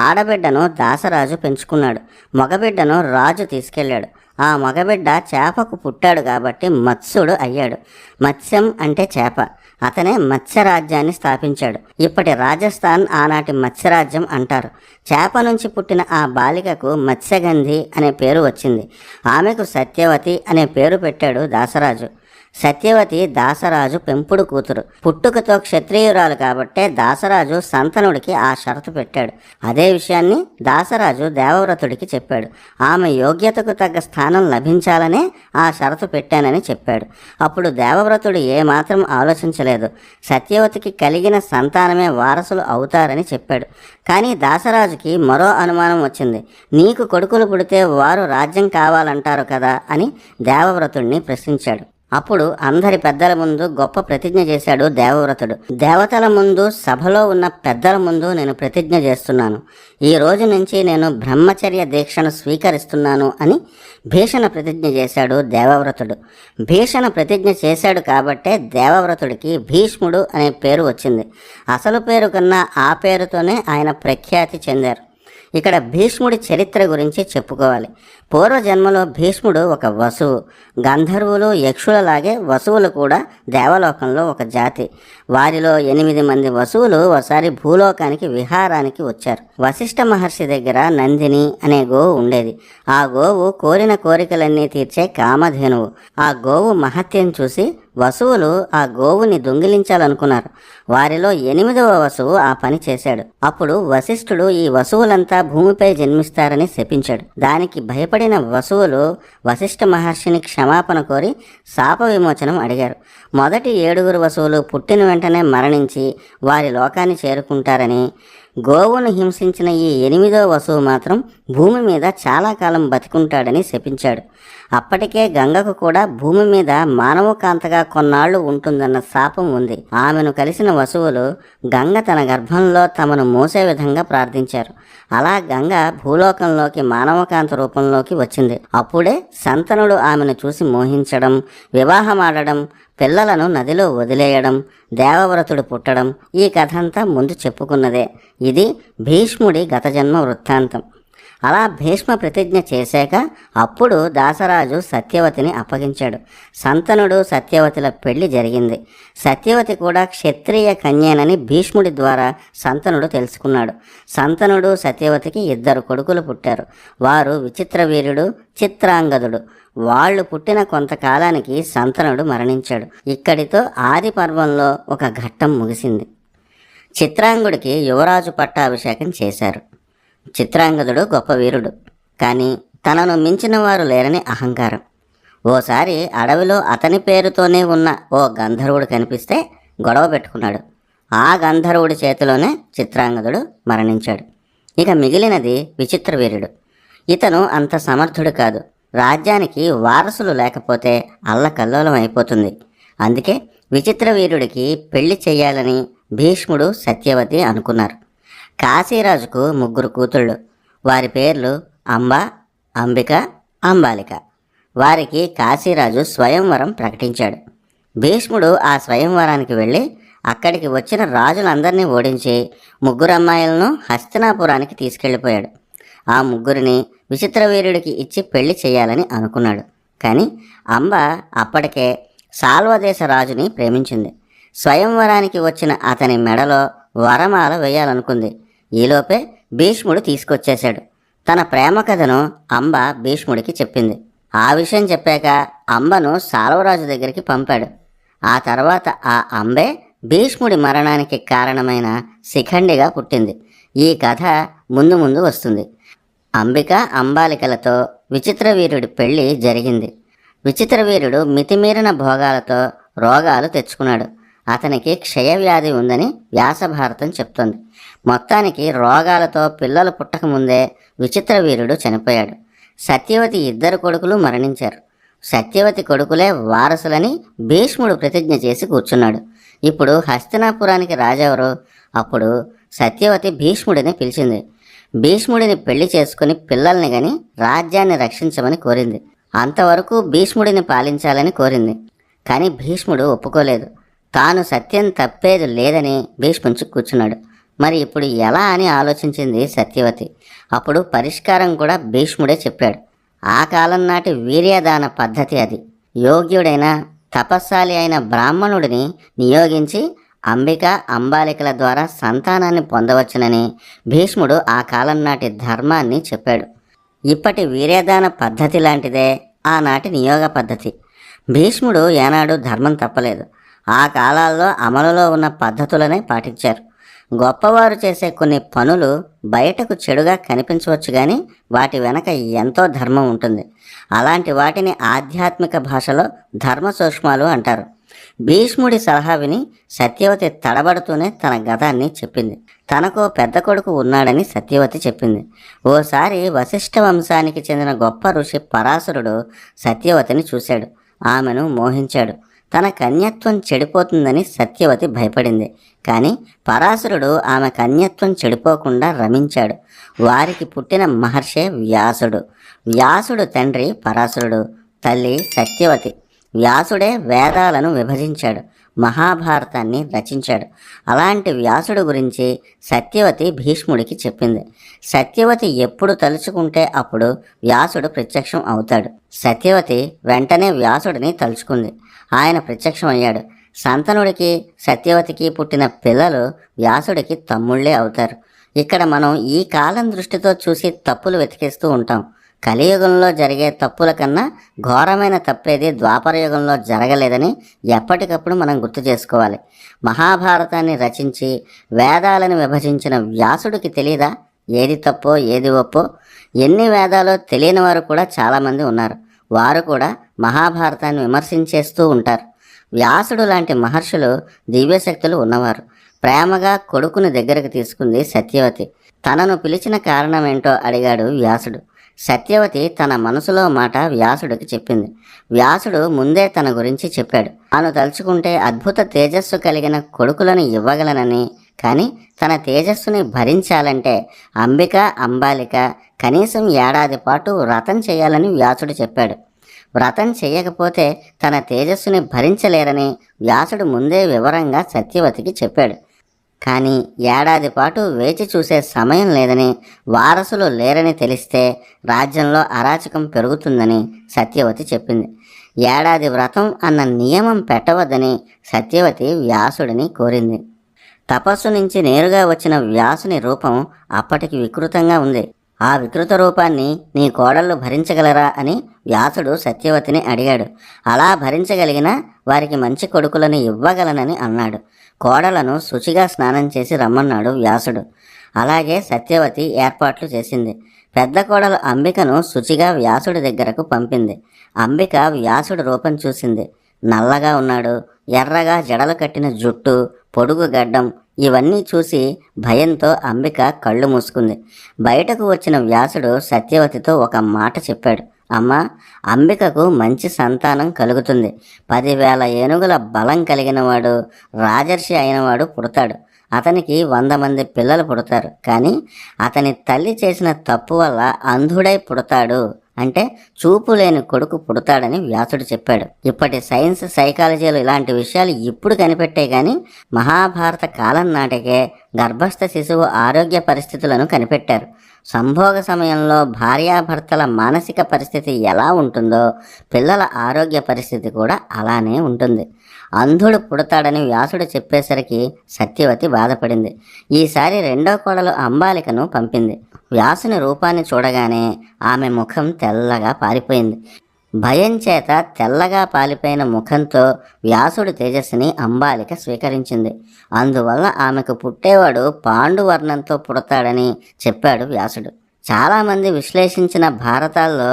ఆడబిడ్డను దాసరాజు పెంచుకున్నాడు. మగబిడ్డను రాజు తీసుకెళ్లాడు. ఆ మగబిడ్డ చేపకు పుట్టాడు కాబట్టి మత్స్యుడు అయ్యాడు. మత్స్యం అంటే చేప. అతనే మత్స్యరాజ్యాన్ని స్థాపించాడు. ఇప్పటి రాజస్థాన్ ఆనాటి మత్స్యరాజ్యం అంటారు. చేప నుంచి పుట్టిన ఆ బాలికకు మత్స్యగంధి అనే పేరు వచ్చింది. ఆమెకు సత్యవతి అనే పేరు పెట్టాడు దాసరాజు. సత్యవతి దాసరాజు పెంపుడు కూతురు. పుట్టుకతో క్షత్రియురాలు కాబట్టే దాసరాజు సంతనుడికి ఆ షరతు పెట్టాడు. అదే విషయాన్ని దాసరాజు దేవవ్రతుడికి చెప్పాడు. ఆమె యోగ్యతకు తగ్గ స్థానం లభించాలనే ఆ షరతు పెట్టానని చెప్పాడు. అప్పుడు దేవవ్రతుడు ఏమాత్రం ఆలోచించలేదు. సత్యవతికి కలిగిన సంతానమే వారసులు అవుతారని చెప్పాడు. కానీ దాసరాజుకి మరో అనుమానం వచ్చింది. నీకు కొడుకులు పుడితే వారు రాజ్యం కావాలంటారు కదా అని దేవవ్రతుడిని ప్రశ్నించాడు. అప్పుడు అందరి పెద్దల ముందు గొప్ప ప్రతిజ్ఞ చేశాడు దేవవ్రతుడు. దేవతల ముందు, సభలో ఉన్న పెద్దల ముందు నేను ప్రతిజ్ఞ చేస్తున్నాను. ఈ రోజు నుంచి నేను బ్రహ్మచర్య దీక్షను స్వీకరిస్తున్నాను అని భీషణ ప్రతిజ్ఞ చేశాడు దేవవ్రతుడు. భీషణ ప్రతిజ్ఞ చేశాడు కాబట్టే దేవవ్రతుడికి భీష్ముడు అనే పేరు వచ్చింది. అసలు పేరు కన్నా ఆ పేరుతోనే ఆయన ప్రఖ్యాతి చెందారు. ఇక్కడ భీష్ముడి చరిత్ర గురించి చెప్పుకోవాలి. పూర్వజన్మలో భీష్ముడు ఒక వసువు. గంధర్వులు, యక్షులలాగే వసువులు కూడా దేవలోకంలో ఒక జాతి. వారిలో 8 మంది వసువులు ఒకసారి భూలోకానికి విహారానికి వచ్చారు. వశిష్ఠ మహర్షి దగ్గర నందిని అనే గోవు ఉండేది. ఆ గోవు కోరిన కోరికలన్నీ తీర్చే కామధేనువు. ఆ గోవు మహత్యం చూసి వసువులు ఆ గోవుని దొంగిలించాలనుకున్నారు. వారిలో 8వ వసువు ఆ పని చేశాడు. అప్పుడు వశిష్ఠుడు ఈ వసువులంతా భూమిపై జన్మిస్తారని శపించాడు. దానికి భయపడిన వసువులు వశిష్ఠ మహర్షిని క్షమాపణ కోరి శాప విమోచనం అడిగారు. మొదటి 7 వసువులు పుట్టిన వెంటనే మరణించి వారి లోకాన్ని చేరుకుంటారని, గోవును హింసించిన ఈ 8వ వసువు మాత్రం భూమి మీద చాలా కాలం బతికుంటాడని శపించాడు. అప్పటికే గంగకు కూడా భూమి మీద మానవకాంతగా కొన్నాళ్లు ఉంటుందన్న శాపం ఉంది. ఆమెను కలిసిన వసువులు గంగ తన గర్భంలో తమను మోసే విధంగా ప్రార్థించారు. అలా గంగ భూలోకంలోకి మానవకాంత రూపంలోకి వచ్చింది. అప్పుడే శంతనుడు ఆమెను చూసి మోహించడం, వివాహమాడడం, పిల్లలను నదిలో వదిలేయడం, దేవవ్రతుడు పుట్టడం, ఈ కథంతా ముందు చెప్పుకున్నదే. ఇది భీష్ముడి గత జన్మ వృత్తాంతం. అలా భీష్మ ప్రతిజ్ఞ చేశాక అప్పుడు దాసరాజు సత్యవతిని అప్పగించాడు. శంతనుడు సత్యవతిల పెళ్లి జరిగింది. సత్యవతి కూడా క్షత్రియ కన్యేనని భీష్ముడి ద్వారా శంతనుడు తెలుసుకున్నాడు. శంతనుడు సత్యవతికి 2 కొడుకులు పుట్టారు. వారు విచిత్రవీర్యుడు, చిత్రాంగదుడు. వాళ్ళు పుట్టిన కొంతకాలానికి శంతనుడు మరణించాడు. ఇక్కడితో ఆది పర్వంలో ఒక ఘట్టం ముగిసింది. చిత్రాంగుడికి యువరాజు పట్టాభిషేకం చేశారు. చిత్రాంగదుడు గొప్ప వీరుడు, కానీ తనను మించిన వారు లేరని అహంకారం. ఓసారి అడవిలో అతని పేరుతోనే ఉన్న ఓ గంధర్వుడు కనిపిస్తే గొడవ పెట్టుకున్నాడు. ఆ గంధర్వుడి చేతిలోనే చిత్రాంగదుడు మరణించాడు. ఇక మిగిలినది విచిత్రవీర్యుడు. ఇతను అంత సమర్థుడు కాదు. రాజ్యానికి వారసులు లేకపోతే అల్లకల్లోలం అయిపోతుంది. అందుకే విచిత్రవీర్యుడికి పెళ్లి చేయాలని భీష్ముడు సత్యవతి అనుకున్నారు. కాశీరాజుకు 3 కూతుళ్ళు. వారి పేర్లు అంబ, అంబిక, అంబాలిక. వారికి కాశీరాజు స్వయంవరం ప్రకటించాడు. భీష్ముడు ఆ స్వయంవరానికి వెళ్ళి అక్కడికి వచ్చిన రాజులందరినీ ఓడించి 3 అమ్మాయిలను హస్తినాపురానికి తీసుకెళ్ళిపోయాడు. ఆ 3ని విచిత్రవీర్యుడికి ఇచ్చి పెళ్లి చేయాలని అనుకున్నాడు. కానీ అంబ అప్పటికే సాల్వదేశ రాజుని ప్రేమించింది. స్వయంవరానికి వచ్చిన అతని మెడలో వరమాల వేయాలనుకుంది. ఈలోపే భీష్ముడు తీసుకొచ్చేశాడు. తన ప్రేమ కథను అంబ భీష్ముడికి చెప్పింది. ఆ విషయం చెప్పాక అంబను సాల్వరాజు దగ్గరికి పంపాడు. ఆ తర్వాత ఆ అంబే భీష్ముడి మరణానికి కారణమైన శిఖండిగా పుట్టింది. ఈ కథ ముందు ముందు వస్తుంది. అంబిక, అంబాలికలతో విచిత్రవీర్యుడి పెళ్లి జరిగింది. విచిత్రవీర్యుడు మితిమీరిన భోగాలతో రోగాలు తెచ్చుకున్నాడు. అతనికి క్షయవ్యాధి ఉందని వ్యాసభారతం చెప్తోంది. మొత్తానికి రోగాలతో పిల్లలు పుట్టకముందే విచిత్రవీర్యుడు చనిపోయాడు. సత్యవతి 2 కొడుకులు మరణించారు. సత్యవతి కొడుకులే వారసులని భీష్ముడు ప్రతిజ్ఞ చేసి కూర్చున్నాడు. ఇప్పుడు హస్తినాపురానికి రాజెవరు? అప్పుడు సత్యవతి భీష్ముడిని పిలిచింది. భీష్ముడిని పెళ్లి చేసుకుని పిల్లల్ని గని రాజ్యాన్ని రక్షించమని కోరింది. అంతవరకు భీష్ముడిని పాలించాలని కోరింది. కానీ భీష్ముడు ఒప్పుకోలేదు. తాను సత్యం తప్పేది లేదని భీష్ముంచు కూర్చున్నాడు. మరి ఇప్పుడు ఎలా అని ఆలోచించింది సత్యవతి. అప్పుడు పరిష్కారం కూడా భీష్ముడే చెప్పాడు. ఆ కాలం నాటి వీర్యదాన పద్ధతి అది. యోగ్యుడైన తపస్శాలి అయిన బ్రాహ్మణుడిని నియోగించి అంబిక, అంబాలికల ద్వారా సంతానాన్ని పొందవచ్చునని భీష్ముడు ఆ కాలం నాటి ధర్మాన్ని చెప్పాడు. ఇప్పటి వీర్యదాన పద్ధతి లాంటిదే ఆనాటి నియోగ పద్ధతి. భీష్ముడు ఏనాడు ధర్మం తప్పలేదు. ఆ కాలాల్లో అమలులో ఉన్న పద్ధతులనే పాటించారు. గొప్పవారు చేసే కొన్ని పనులు బయటకు చెడుగా కనిపించవచ్చు, కానీ వాటి వెనక ఎంతో ధర్మం ఉంటుంది. అలాంటి వాటిని ఆధ్యాత్మిక భాషలో ధర్మ సూక్ష్మాలు అంటారు. భీష్ముడి సలహా విని సత్యవతి తడబడుతూనే తన గతాన్ని చెప్పింది. తనకు పెద్ద కొడుకు ఉన్నాడని సత్యవతి చెప్పింది. ఓసారి వశిష్ఠ వంశానికి చెందిన గొప్ప ఋషి పరాశరుడు సత్యవతిని చూశాడు. ఆమెను మోహించాడు. తన కన్యత్వం చెడిపోతుందని సత్యవతి భయపడింది. కానీ పరాశరుడు ఆమె కన్యత్వం చెడిపోకుండా రమించాడు. వారికి పుట్టిన మహర్షే వ్యాసుడు. వ్యాసుడు తండ్రి పరాశరుడు, తల్లి సత్యవతి. వ్యాసుడే వేదాలను విభజించాడు, మహాభారతాన్ని రచించాడు. అలాంటి వ్యాసుడు గురించి సత్యవతి భీష్ముడికి చెప్పింది. సత్యవతి ఎప్పుడు తలుచుకుంటే అప్పుడు వ్యాసుడు ప్రత్యక్షం అవుతాడు. సత్యవతి వెంటనే వ్యాసుడిని తలుచుకుంది. ఆయన ప్రత్యక్షం అయ్యాడు. శంతనుడికి సత్యవతికి పుట్టిన పిల్లలు వ్యాసుడికి తమ్ముళ్లే అవుతారు. ఇక్కడ మనం ఈ కాలం దృష్టితో చూసి తప్పులు వెతికేస్తూ ఉంటాం. కలియుగంలో జరిగే తప్పుల కన్నా ఘోరమైన తప్పేది ద్వాపర యుగంలో జరగలేదని ఎప్పటికప్పుడు మనం గుర్తు చేసుకోవాలి. మహాభారతాన్ని రచించి వేదాలను విభజించిన వ్యాసుడికి తెలీదా ఏది తప్పో ఏది ఒప్పో? ఎన్ని వేదాలో తెలియని వారు కూడా చాలామంది ఉన్నారు. వారు కూడా మహాభారతాన్ని విమర్శించేస్తూ ఉంటారు. వ్యాసుడు లాంటి మహర్షులు దివ్యశక్తులు ఉన్నవారు. ప్రేమగా కొడుకుని దగ్గరకు తీసుకుంది సత్యవతి. తనను పిలిచిన కారణమేంటో అడిగాడు వ్యాసుడు. సత్యవతి తన మనసులో మాట వ్యాసుడికి చెప్పింది. వ్యాసుడు ముందే తన గురించి చెప్పాడు. తాను తలుచుకుంటే అద్భుత తేజస్సు కలిగిన కొడుకులను ఇవ్వగలనని, కానీ తన తేజస్సుని భరించాలంటే అంబిక అంబాలిక కనీసం ఏడాది పాటు వ్రతం చేయాలని వ్యాసుడు చెప్పాడు. వ్రతం చేయకపోతే తన తేజస్సుని భరించలేరని వ్యాసుడు ముందే వివరంగా సత్యవతికి చెప్పాడు. కానీ ఏడాది పాటు వేచి చూసే సమయం లేదని, వారసులు లేరని తెలిస్తే రాజ్యంలో అరాచకం పెరుగుతుందని సత్యవతి చెప్పింది. ఏడాది వ్రతం అన్న నియమం పెట్టవద్దని సత్యవతి వ్యాసుడిని కోరింది. తపస్సు నుంచి నేరుగా వచ్చిన వ్యాసుని రూపం అప్పటికి వికృతంగా ఉంది. ఆ వికృత రూపాన్ని నీ కోడళ్ళు భరించగలరా అని వ్యాసుడు సత్యవతిని అడిగాడు. అలా భరించగలిగిన వారికి మంచి కొడుకులను ఇవ్వగలనని అన్నాడు. కోడలను శుచిగా స్నానం చేసి రమ్మన్నాడు వ్యాసుడు. అలాగే సత్యవతి ఏర్పాట్లు చేసింది. పెద్ద కోడలు అంబికను శుచిగా వ్యాసుడి దగ్గరకు పంపింది. అంబిక వ్యాసుడి రూపం చూసింది. నల్లగా ఉన్నాడు. ఎర్రగా జడలు కట్టిన జుట్టు, పొడుగు గడ్డం ఇవన్నీ చూసి భయంతో అంబిక కళ్ళు మూసుకుంది. బయటకు వచ్చిన వ్యాసుడు సత్యవతితో ఒక మాట చెప్పాడు. అమ్మా, అంబికకు మంచి సంతానం కలుగుతుంది. 10,000 ఏనుగుల బలం కలిగినవాడు, రాజర్షి అయినవాడు పుడతాడు. అతనికి 100 మంది పిల్లలు పుడతారు. కానీ అతని తల్లి చేసిన తప్పు వల్ల అంధుడై పుడతాడు, అంటే చూపు లేని కొడుకు పుడతాడని వ్యాసుడు చెప్పాడు. ఇప్పటి సైన్స్, సైకాలజీలు ఇలాంటి విషయాలు ఇప్పుడు కనిపెట్టాయి. కానీ మహాభారత కాలం నాటికే గర్భస్థ శిశువు ఆరోగ్య పరిస్థితులను కనిపెట్టారు. సంభోగ సమయంలో భార్యాభర్తల మానసిక పరిస్థితి ఎలా ఉంటుందో పిల్లల ఆరోగ్య పరిస్థితి కూడా అలానే ఉంటుంది. అంధుడు పుడతాడని వ్యాసుడు చెప్పేసరికి సత్యవతి బాధపడింది. ఈసారి రెండో కోడలు అంబాలికను పంపింది. వ్యాసుని రూపాన్ని చూడగానే ఆమె ముఖం తెల్లగా పారిపోయింది. భయం చేత తెల్లగా పాలిపోయిన ముఖంతో వ్యాసుడి తేజస్సుని అంబాలిక స్వీకరించింది. అందువల్ల ఆమెకు పుట్టేవాడు పాండువర్ణంతో పుడతాడని చెప్పాడు వ్యాసుడు. చాలామంది విశ్లేషించిన భారతాల్లో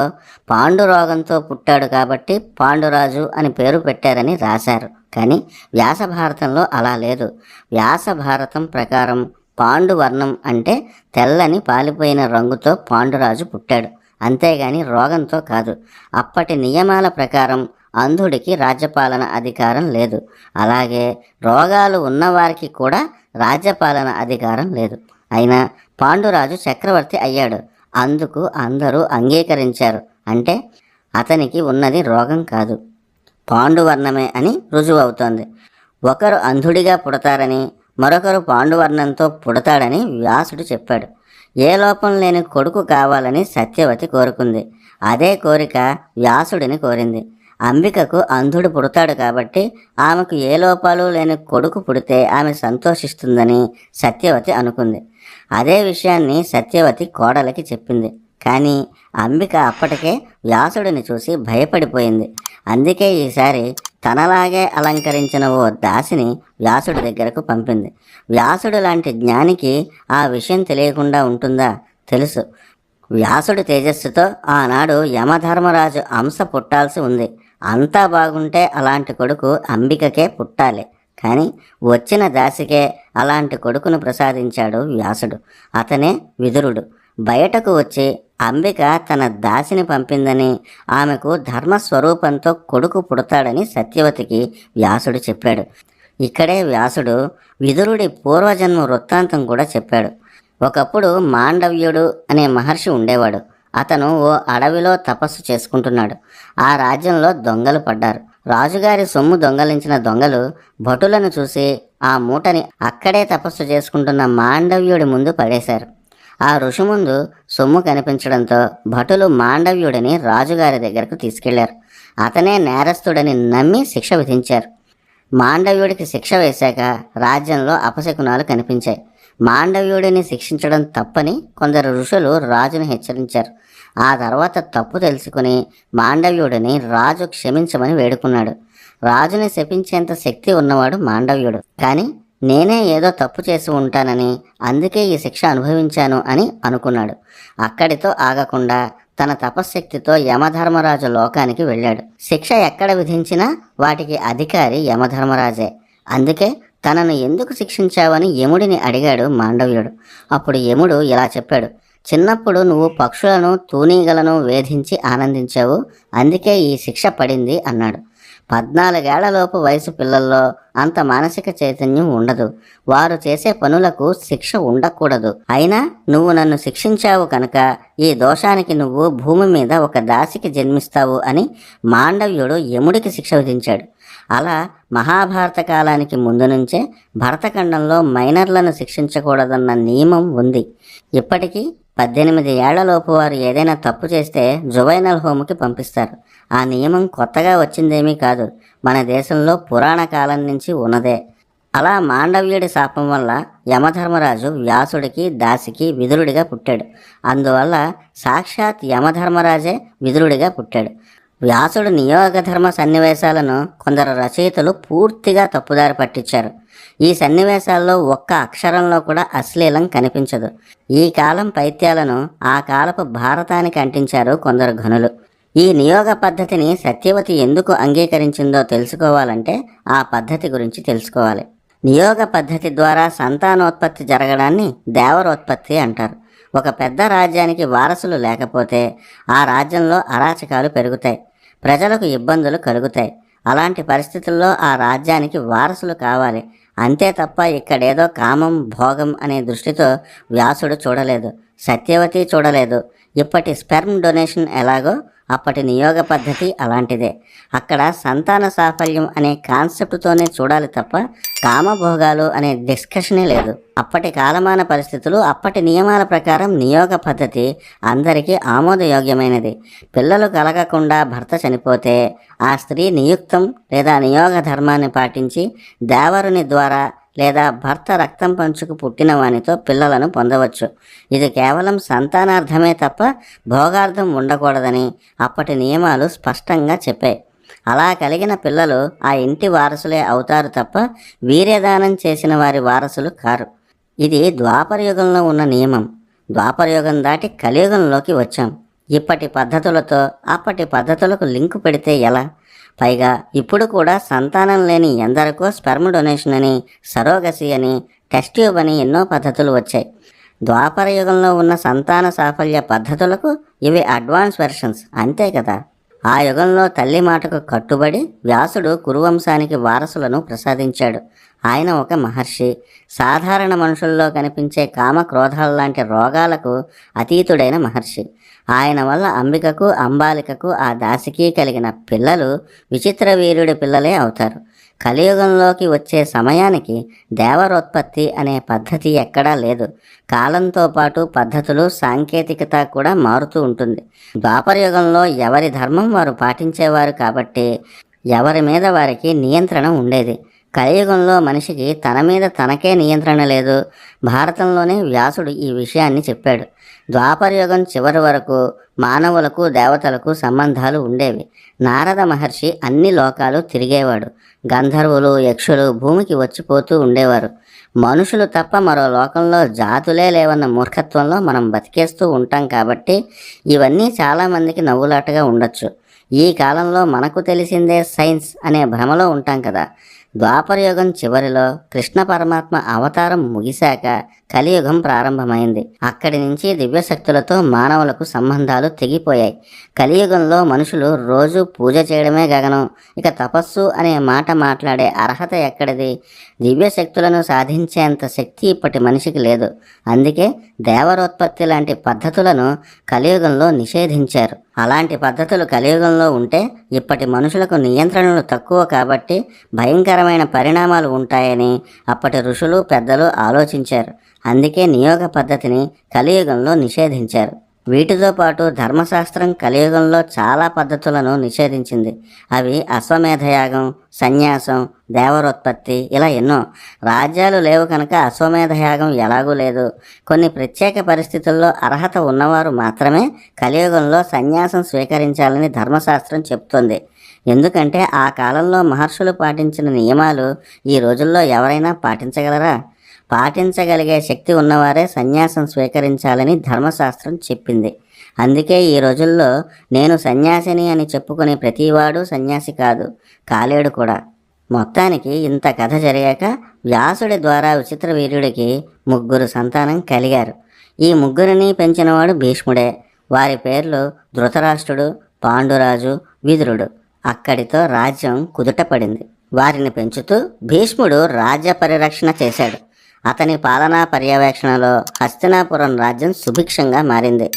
పాండురోగంతో పుట్టాడు కాబట్టి పాండురాజు అని పేరు పెట్టారని రాశారు. కానీ వ్యాస భారతంలో అలా లేదు. వ్యాస భారతం ప్రకారం పాండువర్ణం అంటే తెల్లని పాలిపోయిన రంగుతో పాండురాజు పుట్టాడు, అంతేగాని రోగంతో కాదు. అప్పటి నియమాల ప్రకారం అంధుడికి రాజ్యపాలన అధికారం లేదు. అలాగే రోగాలు ఉన్నవారికి కూడా రాజ్యపాలన అధికారం లేదు. అయినా పాండురాజు చక్రవర్తి అయ్యాడు. అందుకు అందరూ అంగీకరించారు. అంటే అతనికి ఉన్నది రోగం కాదు, పాండువర్ణమే అని రుజువు అవుతోంది. ఒకరు అంధుడిగా పుడతారని, మరొకరు పాండువర్ణంతో పుడతాడని వ్యాసుడు చెప్పాడు. ఏ లోపం లేని కొడుకు కావాలని సత్యవతి కోరుకుంది. అదే కోరిక వ్యాసుడిని కోరింది. అంబికకు అంధుడు పుడతాడు కాబట్టి ఆమెకు ఏ లోపాలు లేని కొడుకు పుడితే ఆమె సంతోషిస్తుందని సత్యవతి అనుకుంది. అదే విషయాన్ని సత్యవతి కోడలికి చెప్పింది. కానీ అంబిక అప్పటికే వ్యాసుడిని చూసి భయపడిపోయింది. అందుకే ఈసారి తనలాగే అలంకరించిన ఓ దాసిని వ్యాసుడి దగ్గరకు పంపింది. వ్యాసుడు లాంటి జ్ఞానికి ఆ విషయం తెలియకుండా ఉంటుందా? తెలుసు. వ్యాసుడి తేజస్సుతో ఆనాడు యమధర్మరాజు అంశ పుట్టాల్సి ఉంది. అంతా బాగుంటే అలాంటి కొడుకు అంబికకే పుట్టాలి. కానీ వచ్చిన దాసికే అలాంటి కొడుకును ప్రసాదించాడు వ్యాసుడు. అతనే విదురుడు. బయటకు వచ్చి అంబిక తన దాసిని పంపిందని, ఆమెకు ధర్మస్వరూపంతో కొడుకు పుడతాడని సత్యవతికి వ్యాసుడు చెప్పాడు. ఇక్కడే వ్యాసుడు విదురుడి పూర్వజన్మ వృత్తాంతం కూడా చెప్పాడు. ఒకప్పుడు మాండవ్యుడు అనే మహర్షి ఉండేవాడు. అతను ఓ అడవిలో తపస్సు చేసుకుంటున్నాడు. ఆ రాజ్యంలో దొంగలు పడ్డారు. రాజుగారి సొమ్ము దొంగలించిన దొంగలు భటులను చూసి ఆ మూటని అక్కడే తపస్సు చేసుకుంటున్న మాండవ్యుడి ముందు పడేశారు. ఆ ఋషి ముందు సొమ్ము కనిపించడంతో భటులు మాండవ్యుడిని రాజుగారి దగ్గరకు తీసుకెళ్లారు. అతనే నేరస్తుడని నమ్మి శిక్ష విధించారు. మాండవ్యుడికి శిక్ష వేశాక రాజ్యంలో అపశకునాలు కనిపించాయి. మాండవ్యుడిని శిక్షించడం తప్పని కొందరు ఋషులు రాజును హెచ్చరించారు. ఆ తర్వాత తప్పు తెలుసుకుని మాండవ్యుడిని రాజు క్షమించమని వేడుకున్నాడు. రాజుని శపించేంత శక్తి ఉన్నవాడు మాండవ్యుడు. కానీ నేనే ఏదో తప్పు చేసి ఉంటానని, అందుకే ఈ శిక్ష అనుభవించాను అని అనుకున్నాడు. అక్కడితో ఆగకుండా తన తపశ్శక్తితో యమధర్మరాజు లోకానికి వెళ్ళాడు. శిక్ష ఎక్కడ విధించినా వాటికి అధికారి యమధర్మరాజే. అందుకే తనను ఎందుకు శిక్షించావని యముడిని అడిగాడు మాండవ్యుడు. అప్పుడు యముడు ఇలా చెప్పాడు: చిన్నప్పుడు నువ్వు పక్షులను, తూనీగలను వేధించి ఆనందించావు, అందుకే ఈ శిక్ష పడింది అన్నాడు. 14 ఏళ్లలోపు వయసు పిల్లల్లో అంత మానసిక చైతన్యం ఉండదు. వారు చేసే పనులకు శిక్ష ఉండకూడదు. అయినా నువ్వు నన్ను శిక్షించావు కనుక ఈ దోషానికి నువ్వు భూమి మీద ఒక దాసికి జన్మిస్తావు అని మాండవ్యుడు యముడికి శిక్ష విధించాడు. అలా మహాభారత కాలానికి ముందు నుంచే భరతఖండంలో మైనర్లను శిక్షించకూడదన్న నియమం ఉంది. ఇప్పటికీ 18 ఏళ్లలోపు వారు ఏదైనా తప్పు చేస్తే జువైనల్ హోమ్కి పంపిస్తారు. ఆ నియమం కొత్తగా వచ్చిందేమీ కాదు, మన దేశంలో పురాణ కాలం నుంచి ఉన్నదే. అలా మాండవ్యుడి శాపం వల్ల యమధర్మరాజు వ్యాసుడికి, దాసికి విదురుడిగా పుట్టాడు. అందువల్ల సాక్షాత్ యమధర్మరాజే విదురుడిగా పుట్టాడు. వ్యాసుడు నియోగధర్మ సన్నివేశాలను కొందరు రచయితలు పూర్తిగా తప్పుదారి పట్టించారు. ఈ సన్నివేశాల్లో ఒక్క అక్షరంలో కూడా అశ్లీలం కనిపించదు. ఈ కాలం పైత్యాలను ఆ కాలపు భారతానికి అంటించారు కొందరు ఘనులు. ఈ నియోగ పద్ధతిని సత్యవతి ఎందుకు అంగీకరించిందో తెలుసుకోవాలంటే ఆ పద్ధతి గురించి తెలుసుకోవాలి. నియోగ పద్ధతి ద్వారా సంతానోత్పత్తి జరగడాన్ని దేవరోత్పత్తి అంటారు. ఒక పెద్ద రాజ్యానికి వారసులు లేకపోతే ఆ రాజ్యంలో అరాచకాలు పెరుగుతాయి, ప్రజలకు ఇబ్బందులు కలుగుతాయి. అలాంటి పరిస్థితుల్లో ఆ రాజ్యానికి వారసులు కావాలి. అంతే తప్ప ఇక్కడేదో కామం, భోగం అనే దృష్టితో వ్యాసుడు చూడలేదు, సత్యవతి చూడలేదు. ఇప్పటి స్పెర్మ్ డొనేషన్ ఎలాగో అప్పటి నియోగ పద్ధతి అలాంటిదే. అక్కడ సంతాన సాఫల్యం అనే కాన్సెప్ట్తోనే చూడాలి తప్ప కామభోగాలు అనే డిస్కషనే లేదు. అప్పటి కాలమాన పరిస్థితులు, అప్పటి నియమాల ప్రకారం నియోగ పద్ధతి అందరికీ ఆమోదయోగ్యమైనది. పిల్లలు కలగకుండా భర్త చనిపోతే ఆ స్త్రీ నియుక్తం లేదా నియోగ ధర్మాన్ని పాటించి దేవరుని ద్వారా లేదా భర్త రక్తం పంచుకు పుట్టిన వానితో పిల్లలను పొందవచ్చు. ఇది కేవలం సంతానార్థమే తప్ప భోగార్థం ఉండకూడదని అప్పటి నియమాలు స్పష్టంగా చెప్పాయి. అలా కలిగిన పిల్లలు ఆ ఇంటి వారసులే అవుతారు తప్ప వీర్యదానం చేసిన వారి వారసులు కారు. ఇది ద్వాపరయుగంలో ఉన్న నియమం. ద్వాపరయుగం దాటి కలియుగంలోకి వచ్చాం. ఇప్పటి పద్ధతులతో అప్పటి పద్ధతులకు లింకు పెడితే ఎలా? పైగా ఇప్పుడు కూడా సంతానం లేని ఎందరికో స్పెర్మ్ డొనేషన్ అని, సరోగసి అని, టెస్ట్ ట్యూబ్ అని ఎన్నో పద్ధతులు వచ్చాయి. ద్వాపర యుగంలో ఉన్న సంతాన సాఫల్య పద్ధతులకు ఇవి అడ్వాన్స్ వెర్షన్స్ అంతే కదా. ఆ యుగంలో తల్లి మాటకు కట్టుబడి వ్యాసుడు కురువంశానికి వారసులను ప్రసాదించాడు. ఆయన ఒక మహర్షి. సాధారణ మనుషుల్లో కనిపించే కామ క్రోధాల లాంటి రోగాలకు అతీతుడైన మహర్షి. ఆయన వల్ల అంబికకు, అంబాలికకు, ఆ దాసికి కలిగిన పిల్లలు విచిత్ర వీరుడి పిల్లలే అవుతారు. కలియుగంలోకి వచ్చే సమయానికి దేవరోత్పత్తి అనే పద్ధతి ఎక్కడా లేదు. కాలంతో పాటు పద్ధతులు, సాంకేతికత కూడా మారుతూ ఉంటుంది. ద్వాపరయుగంలో ఎవరి ధర్మం వారు పాటించేవారు కాబట్టి ఎవరి మీద వారికి నియంత్రణ ఉండేది. కలియుగంలో మనిషికి తన మీద తనకే నియంత్రణ లేదు. భారతంలోనే వ్యాసుడు ఈ విషయాన్ని చెప్పాడు. ద్వాపరయుగం చివరి వరకు మానవులకు, దేవతలకు సంబంధాలు ఉండేవి. నారద మహర్షి అన్ని లోకాలు తిరిగేవాడు. గంధర్వులు, యక్షులు భూమికి వచ్చిపోతూ ఉండేవారు. మనుషులు తప్ప మరో లోకంలో జాతులే లేవన్న మూర్ఖత్వంలో మనం బతికేస్తూ ఉంటాం కాబట్టి ఇవన్నీ చాలామందికి నవ్వులాటగా ఉండొచ్చు. ఈ కాలంలో మనకు తెలిసిందే సైన్స్ అనే భ్రమలో ఉంటాం కదా. ద్వాపరయుగం చివరిలో కృష్ణ పరమాత్మ అవతారం ముగిశాక కలియుగం ప్రారంభమైంది. అక్కడి నుంచి దివ్యశక్తులతో మానవులకు సంబంధాలు తెగిపోయాయి. కలియుగంలో మనుషులు రోజు పూజ చేయడమే గగనం. ఇక తపస్సు అనే మాట మాట్లాడే అర్హత ఎక్కడిది? దివ్యశక్తులను సాధించేంత శక్తి ఇప్పటి మనిషికి లేదు. అందుకే దేవరోత్పత్తి లాంటి పద్ధతులను కలియుగంలో నిషేధించారు. అలాంటి పద్ధతులు కలియుగంలో ఉంటే ఇప్పటి మనుషులకు నియంత్రణలు తక్కువ కాబట్టి భయంకరమైన పరిణామాలు ఉంటాయని అప్పటి ఋషులు, పెద్దలు ఆలోచించారు. అందుకే నియోగ పద్ధతిని కలియుగంలో నిషేధించారు. వీటితో పాటు ధర్మశాస్త్రం కలియుగంలో చాలా పద్ధతులను నిషేధించింది. అవి అశ్వమేధయాగం, సన్యాసం, దేవరోత్పత్తి, ఇలా ఎన్నో. రాజ్యాలు లేవు కనుక అశ్వమేధయాగం ఎలాగూ లేదు. కొన్ని ప్రత్యేక పరిస్థితుల్లో అర్హత ఉన్నవారు మాత్రమే కలియుగంలో సన్యాసం స్వీకరించాలని ధర్మశాస్త్రం చెప్తోంది. ఎందుకంటే ఆ కాలంలో మహర్షులు పాటించిన నియమాలు ఈ రోజుల్లో ఎవరైనా పాటించగలరా? పాటించగలిగే శక్తి ఉన్నవారే సన్యాసం స్వీకరించాలని ధర్మశాస్త్రం చెప్పింది. అందుకే ఈ రోజుల్లో నేను సన్యాసిని అని చెప్పుకునే ప్రతివాడు సన్యాసి కాదు, కాలేడు కూడా. మొత్తానికి ఇంత కథ జరిగాక వ్యాసుడి ద్వారా విచిత్ర వీర్యుడికి 3 సంతానం కలిగారు. ఈ 3ని పెంచినవాడు భీష్ముడే. వారి పేర్లు ధృతరాష్ట్రుడు, పాండురాజు, విదురుడు. అక్కడితో రాజ్యం కుదుటపడింది. వారిని పెంచుతూ భీష్ముడు రాజ్య పరిరక్షణ చేశాడు. అతని పాలనా పర్యవేక్షణలో హస్తినాపురం రాజ్యం సుభిక్షంగా మారింది.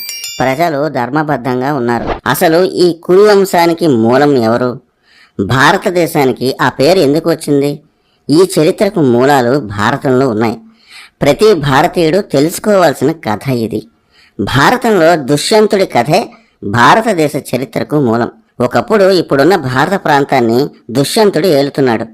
ప్రజలు ధర్మబద్ధంగా ఉన్నారు. అసలు ఈ కురు వంశానికి మూలం ఎవరు? భారతదేశానికి ఆ పేరు ఎందుకు వచ్చింది? ఈ చరిత్రకు మూలాలు భారతంలో ఉన్నాయి. ప్రతి భారతీయుడు తెలుసుకోవాల్సిన కథ ఇది. భారతంలో దుష్యంతుడి కథే భారతదేశ చరిత్రకు మూలం. ఒకప్పుడు ఇప్పుడున్న భారత ప్రాంతాన్ని దుష్యంతుడు ఏలుతున్నాడు.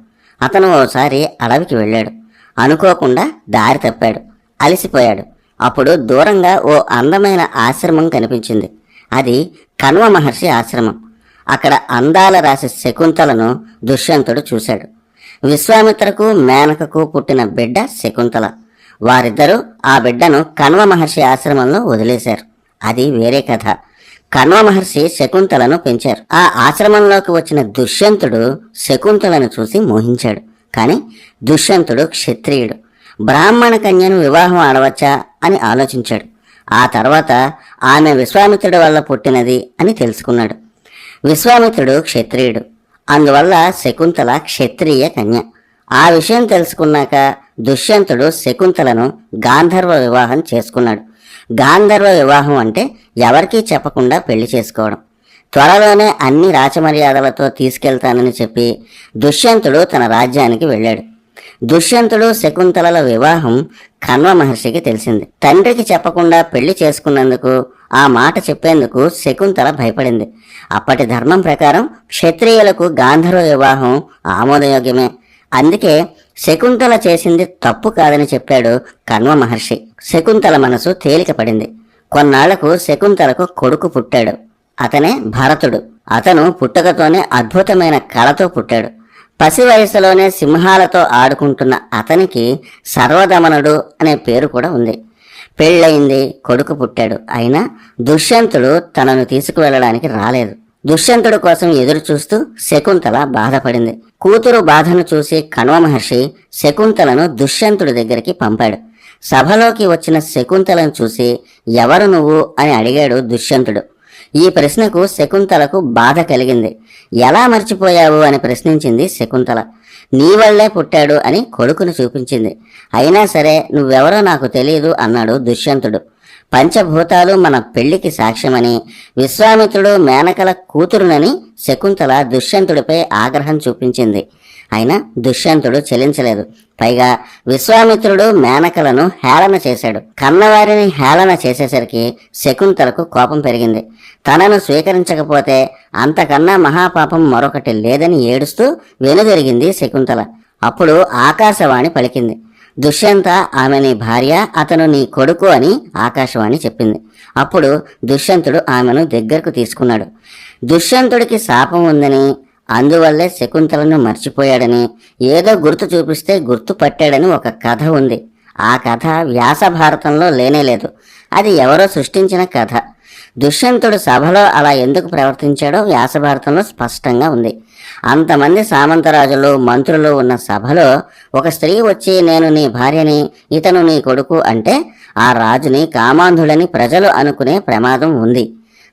అతను ఓసారి అడవికి వెళ్ళాడు. అనుకోకుండా దారి తప్పాడు. అలసిపోయాడు. అప్పుడు దూరంగా ఓ అందమైన ఆశ్రమం కనిపించింది. అది కణ్వ మహర్షి ఆశ్రమం. అక్కడ అందాల రాశి శకుంతలను దుష్యంతుడు చూశాడు. విశ్వామిత్రకు మేనకకు పుట్టిన బిడ్డ శకుంతల. వారిద్దరూ ఆ బిడ్డను కణ్వ మహర్షి ఆశ్రమంలో వదిలేశారు. అది వేరే కథ. కణ్వ మహర్షి శకుంతలను పెంచారు. ఆ ఆశ్రమంలోకి వచ్చిన దుష్యంతుడు శకుంతలను చూసి మోహించాడు. కానీ దుష్యంతుడు క్షత్రియుడు. బ్రాహ్మణ కన్యను వివాహం ఆడవచ్చా అని ఆలోచించాడు. ఆ తర్వాత ఆమె విశ్వామిత్రుడి వల్ల పుట్టినది అని తెలుసుకున్నాడు. విశ్వామిత్రుడు క్షత్రియుడు. అందువల్ల శకుంతల క్షత్రియ కన్య. ఆ విషయం తెలుసుకున్నాక దుష్యంతుడు శకుంతలను గాంధర్వ వివాహం చేసుకున్నాడు. గాంధర్వ వివాహం అంటే ఎవరికీ చెప్పకుండా పెళ్లి చేసుకోవడం. త్వరలోనే అన్ని రాచమర్యాదలతో తీసుకెళ్తానని చెప్పి దుష్యంతుడు తన రాజ్యానికి వెళ్ళాడు. దుష్యంతుడు శకుంతలల వివాహం కణ్వ మహర్షికి తెలిసింది. తండ్రికి చెప్పకుండా పెళ్లి చేసుకున్నందుకు, ఆ మాట చెప్పేందుకు శకుంతల భయపడింది. అప్పటి ధర్మం ప్రకారం క్షత్రియులకు గాంధర్వ వివాహం ఆమోదయోగ్యమే. అందుకే శకుంతల చేసింది తప్పు కాదని చెప్పాడు కణ్వ మహర్షి. శకుంతల మనసు తేలిక పడింది. కొన్నాళ్లకు శకుంతలకు కొడుకు పుట్టాడు. అతనే భరతుడు. అతను పుట్టకతోనే అద్భుతమైన కళతో పుట్టాడు. పసి వయసులోనే సింహాలతో ఆడుకుంటున్న అతనికి సర్వదమనుడు అనే పేరు కూడా ఉంది. పెళ్ళయింది, కొడుకు పుట్టాడు. అయినా దుష్యంతుడు తనను తీసుకువెళ్ళడానికి రాలేదు. దుష్యంతుడు కోసం ఎదురు చూస్తూ శకుంతల బాధపడింది. కూతురు బాధను చూసి కణ్వ మహర్షి శకుంతలను దుష్యంతుడి దగ్గరికి పంపాడు. సభలోకి వచ్చిన శకుంతలను చూసి ఎవరు నువ్వు అని అడిగాడు దుష్యంతుడు. ఈ ప్రశ్నకు శకుంతలకు బాధ కలిగింది. ఎలా మర్చిపోయావు అని ప్రశ్నించింది శకుంతల. నీ వల్లే పుట్టాడు అని కొడుకును చూపించింది. అయినా సరే నువ్వెవరో నాకు తెలియదు అన్నాడు దుష్యంతుడు. పంచభూతాలు మన పెళ్లికి సాక్ష్యమని, విశ్వామిత్రుడు మేనకల కూతురునని శకుంతల దుష్యంతుడిపై ఆగ్రహం చూపించింది. అయినా దుష్యంతుడు చెలించలేదు. పైగా విశ్వామిత్రుడు మేనకలను హేళన చేశాడు. కన్నవారిని హేళన చేసేసరికి శకుంతలకు కోపం పెరిగింది. తనను స్వీకరించకపోతే అంతకన్నా మహాపాపం మరొకటి లేదని ఏడుస్తూ వెనుదిరిగింది శకుంతల. అప్పుడు ఆకాశవాణి పలికింది. దుష్యంత ఆమె నీ భార్య, అతను నీ కొడుకు అని ఆకాశవాణి చెప్పింది. అప్పుడు దుష్యంతుడు ఆమెను దగ్గరకు తీసుకున్నాడు. దుష్యంతుడికి శాపం ఉందని, అందువల్లే శకుంతలను మర్చిపోయాడని, ఏదో గుర్తు చూపిస్తే గుర్తు పట్టాడని ఒక కథ ఉంది. ఆ కథ వ్యాస భారతంలో లేనేలేదు. అది ఎవరో సృష్టించిన కథ. దుష్యంతుడు సభలో అలా ఎందుకు ప్రవర్తించాడో వ్యాస భారతంలో స్పష్టంగా ఉంది. అంతమంది సామంతరాజులు, మంత్రులు ఉన్న సభలో ఒక స్త్రీ వచ్చి నేను నీ భార్యని, ఇతను నీ కొడుకు అంటే ఆ రాజుని కామాంధుడని ప్రజలు అనుకునే ప్రమాదం ఉంది.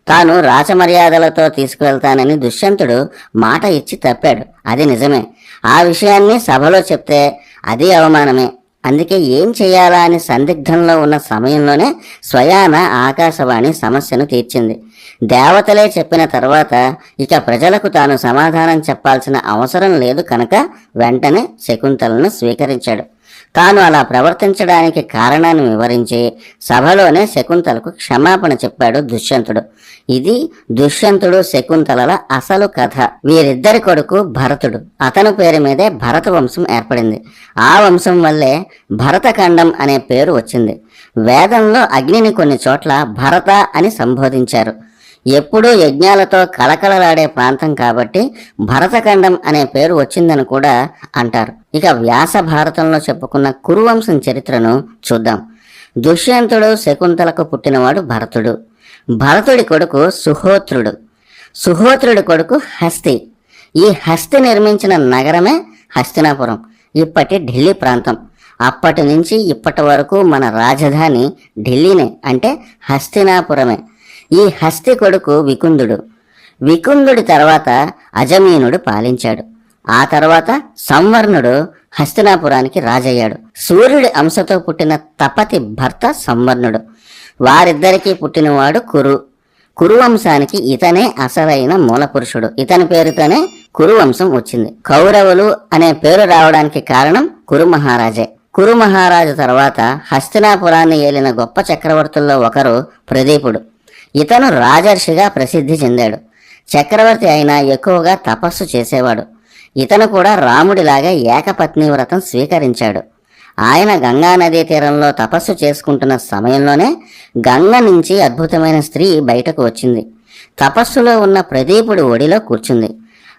తాను రాచమర్యాదలతో తీసుకువెళ్తానని దుష్యంతుడు మాట ఇచ్చి తప్పాడు. అది నిజమే. ఆ విషయాన్ని సభలో చెప్తే అది అవమానమే. అందుకే ఏం చేయాలా అని సందిగ్ధంలో ఉన్న సమయంలోనే స్వయాన ఆకాశవాణి సమస్యను తీర్చింది. దేవతలే చెప్పిన తర్వాత ఇక ప్రజలకు తాను సమాధానం చెప్పాల్సిన అవసరం లేదు కనుక వెంటనే శకుంతలను స్వీకరించాడు. తాను అలా ప్రవర్తించడానికి కారణాన్ని వివరించి సభలోనే శకుంతలకు క్షమాపణ చెప్పాడు దుష్యంతుడు. ఇది దుష్యంతుడు శకుంతలల అసలు కథ. వీరిద్దరి కొడుకు భరతుడు. అతని పేరు మీదే భరత వంశం ఏర్పడింది. ఆ వంశం వల్లే భరతఖండం అనే పేరు వచ్చింది. వేదంలో అగ్నిని కొన్ని చోట్ల భరత అని సంబోధించారు. ఎప్పుడూ యజ్ఞాలతో కళకళలాడే ప్రాంతం కాబట్టి భరతఖండం అనే పేరు వచ్చిందని కూడా అంటారు. ఇక వ్యాస భారతంలో చెప్పుకున్న కురువంశం చరిత్రను చూద్దాం. దుష్యంతుడు శకుంతలకు పుట్టినవాడు భరతుడు. భరతుడి కొడుకు సుహోత్రుడు. సుహోత్రుడి కొడుకు హస్తి. ఈ హస్తి నిర్మించిన నగరమే హస్తినాపురం, ఇప్పటి ఢిల్లీ ప్రాంతం. అప్పటి నుంచి ఇప్పటి వరకు మన రాజధాని ఢిల్లీనే, అంటే హస్తినాపురమే. ఈ హస్తి కొడుకు వికుందుడు. వికుందుడి తర్వాత అజమీనుడు పాలించాడు. ఆ తర్వాత సంవర్ణుడు హస్తినాపురానికి రాజయ్యాడు. సూర్యుడి అంశతో పుట్టిన తపతి భర్త సంవర్ణుడు. వారిద్దరికీ పుట్టినవాడు కురు. కురువంశానికి ఇతనే అసలైన మూలపురుషుడు. ఇతని పేరుతోనే కురువంశం వచ్చింది. కౌరవులు అనే పేరు రావడానికి కారణం కురు మహారాజే. కురు మహారాజు తర్వాత హస్తినాపురాన్ని ఏలిన గొప్ప చక్రవర్తుల్లో ఒకరు ప్రదీపుడు. ఇతను రాజర్షిగా ప్రసిద్ధి చెందాడు. చక్రవర్తి అయినా ఎక్కువగా తపస్సు చేసేవాడు. ఇతను కూడా రాముడిలాగా ఏకపత్ని వ్రతం స్వీకరించాడు. ఆయన గంగా నదీ తీరంలో తపస్సు చేసుకుంటున్న సమయంలోనే గంగ నుంచి అద్భుతమైన స్త్రీ బయటకు వచ్చింది. తపస్సులో ఉన్న ప్రదీపుడు ఒడిలో కూర్చుంది.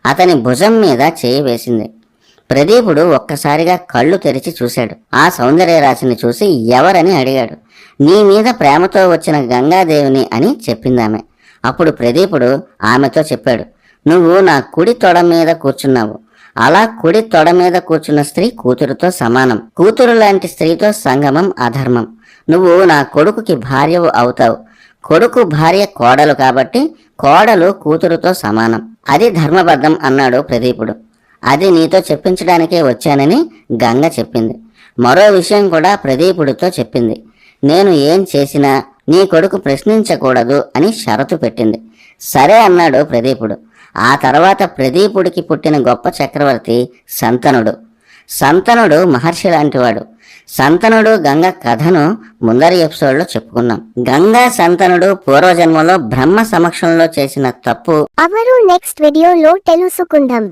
అతని భుజం మీద చేయి వేసింది. ప్రదీపుడు ఒక్కసారిగా కళ్ళు తెరిచి చూశాడు. ఆ సౌందర్యరాశిని చూసి ఎవరని అడిగాడు. నీ మీద ప్రేమతో వచ్చిన గంగాదేవిని అని చెప్పిందామె. అప్పుడు ప్రదీపుడు ఆమెతో చెప్పాడు, నువ్వు నా కుడి తొడ మీద కూర్చున్నావు. అలా కుడి తొడ మీద కూర్చున్న స్త్రీ కూతురుతో సమానం. కూతురు లాంటి స్త్రీతో సంగమం అధర్మం. నువ్వు నా కొడుకుకి భార్యవు అవుతావు. కొడుకు భార్య కోడలు కాబట్టి కోడలు కూతురుతో సమానం. అది ధర్మబద్ధం అన్నాడు ప్రదీపుడు. అది నీతో చెప్పించడానికే వచ్చానని గంగ చెప్పింది. మరో విషయం కూడా ప్రదీపుడితో చెప్పింది. నేను ఏం చేసినా నీ కొడుకు ప్రశ్నించకూడదు అని షరతు పెట్టింది. సరే అన్నాడు ప్రదీపుడు. ఆ తర్వాత ప్రదీపుడికి పుట్టిన గొప్ప చక్రవర్తి సంతనుడు. సంతనుడు మహర్షి లాంటివాడు. సంతనుడు గంగ కథను ముందరి ఎపిసోడ్లో చెప్పుకున్నాం. గంగా సంతనుడు పూర్వజన్మలో బ్రహ్మ సమక్షంలో చేసిన తప్పు అవరు నెక్స్ట్ వీడియోలో తెలుసుకుందాం.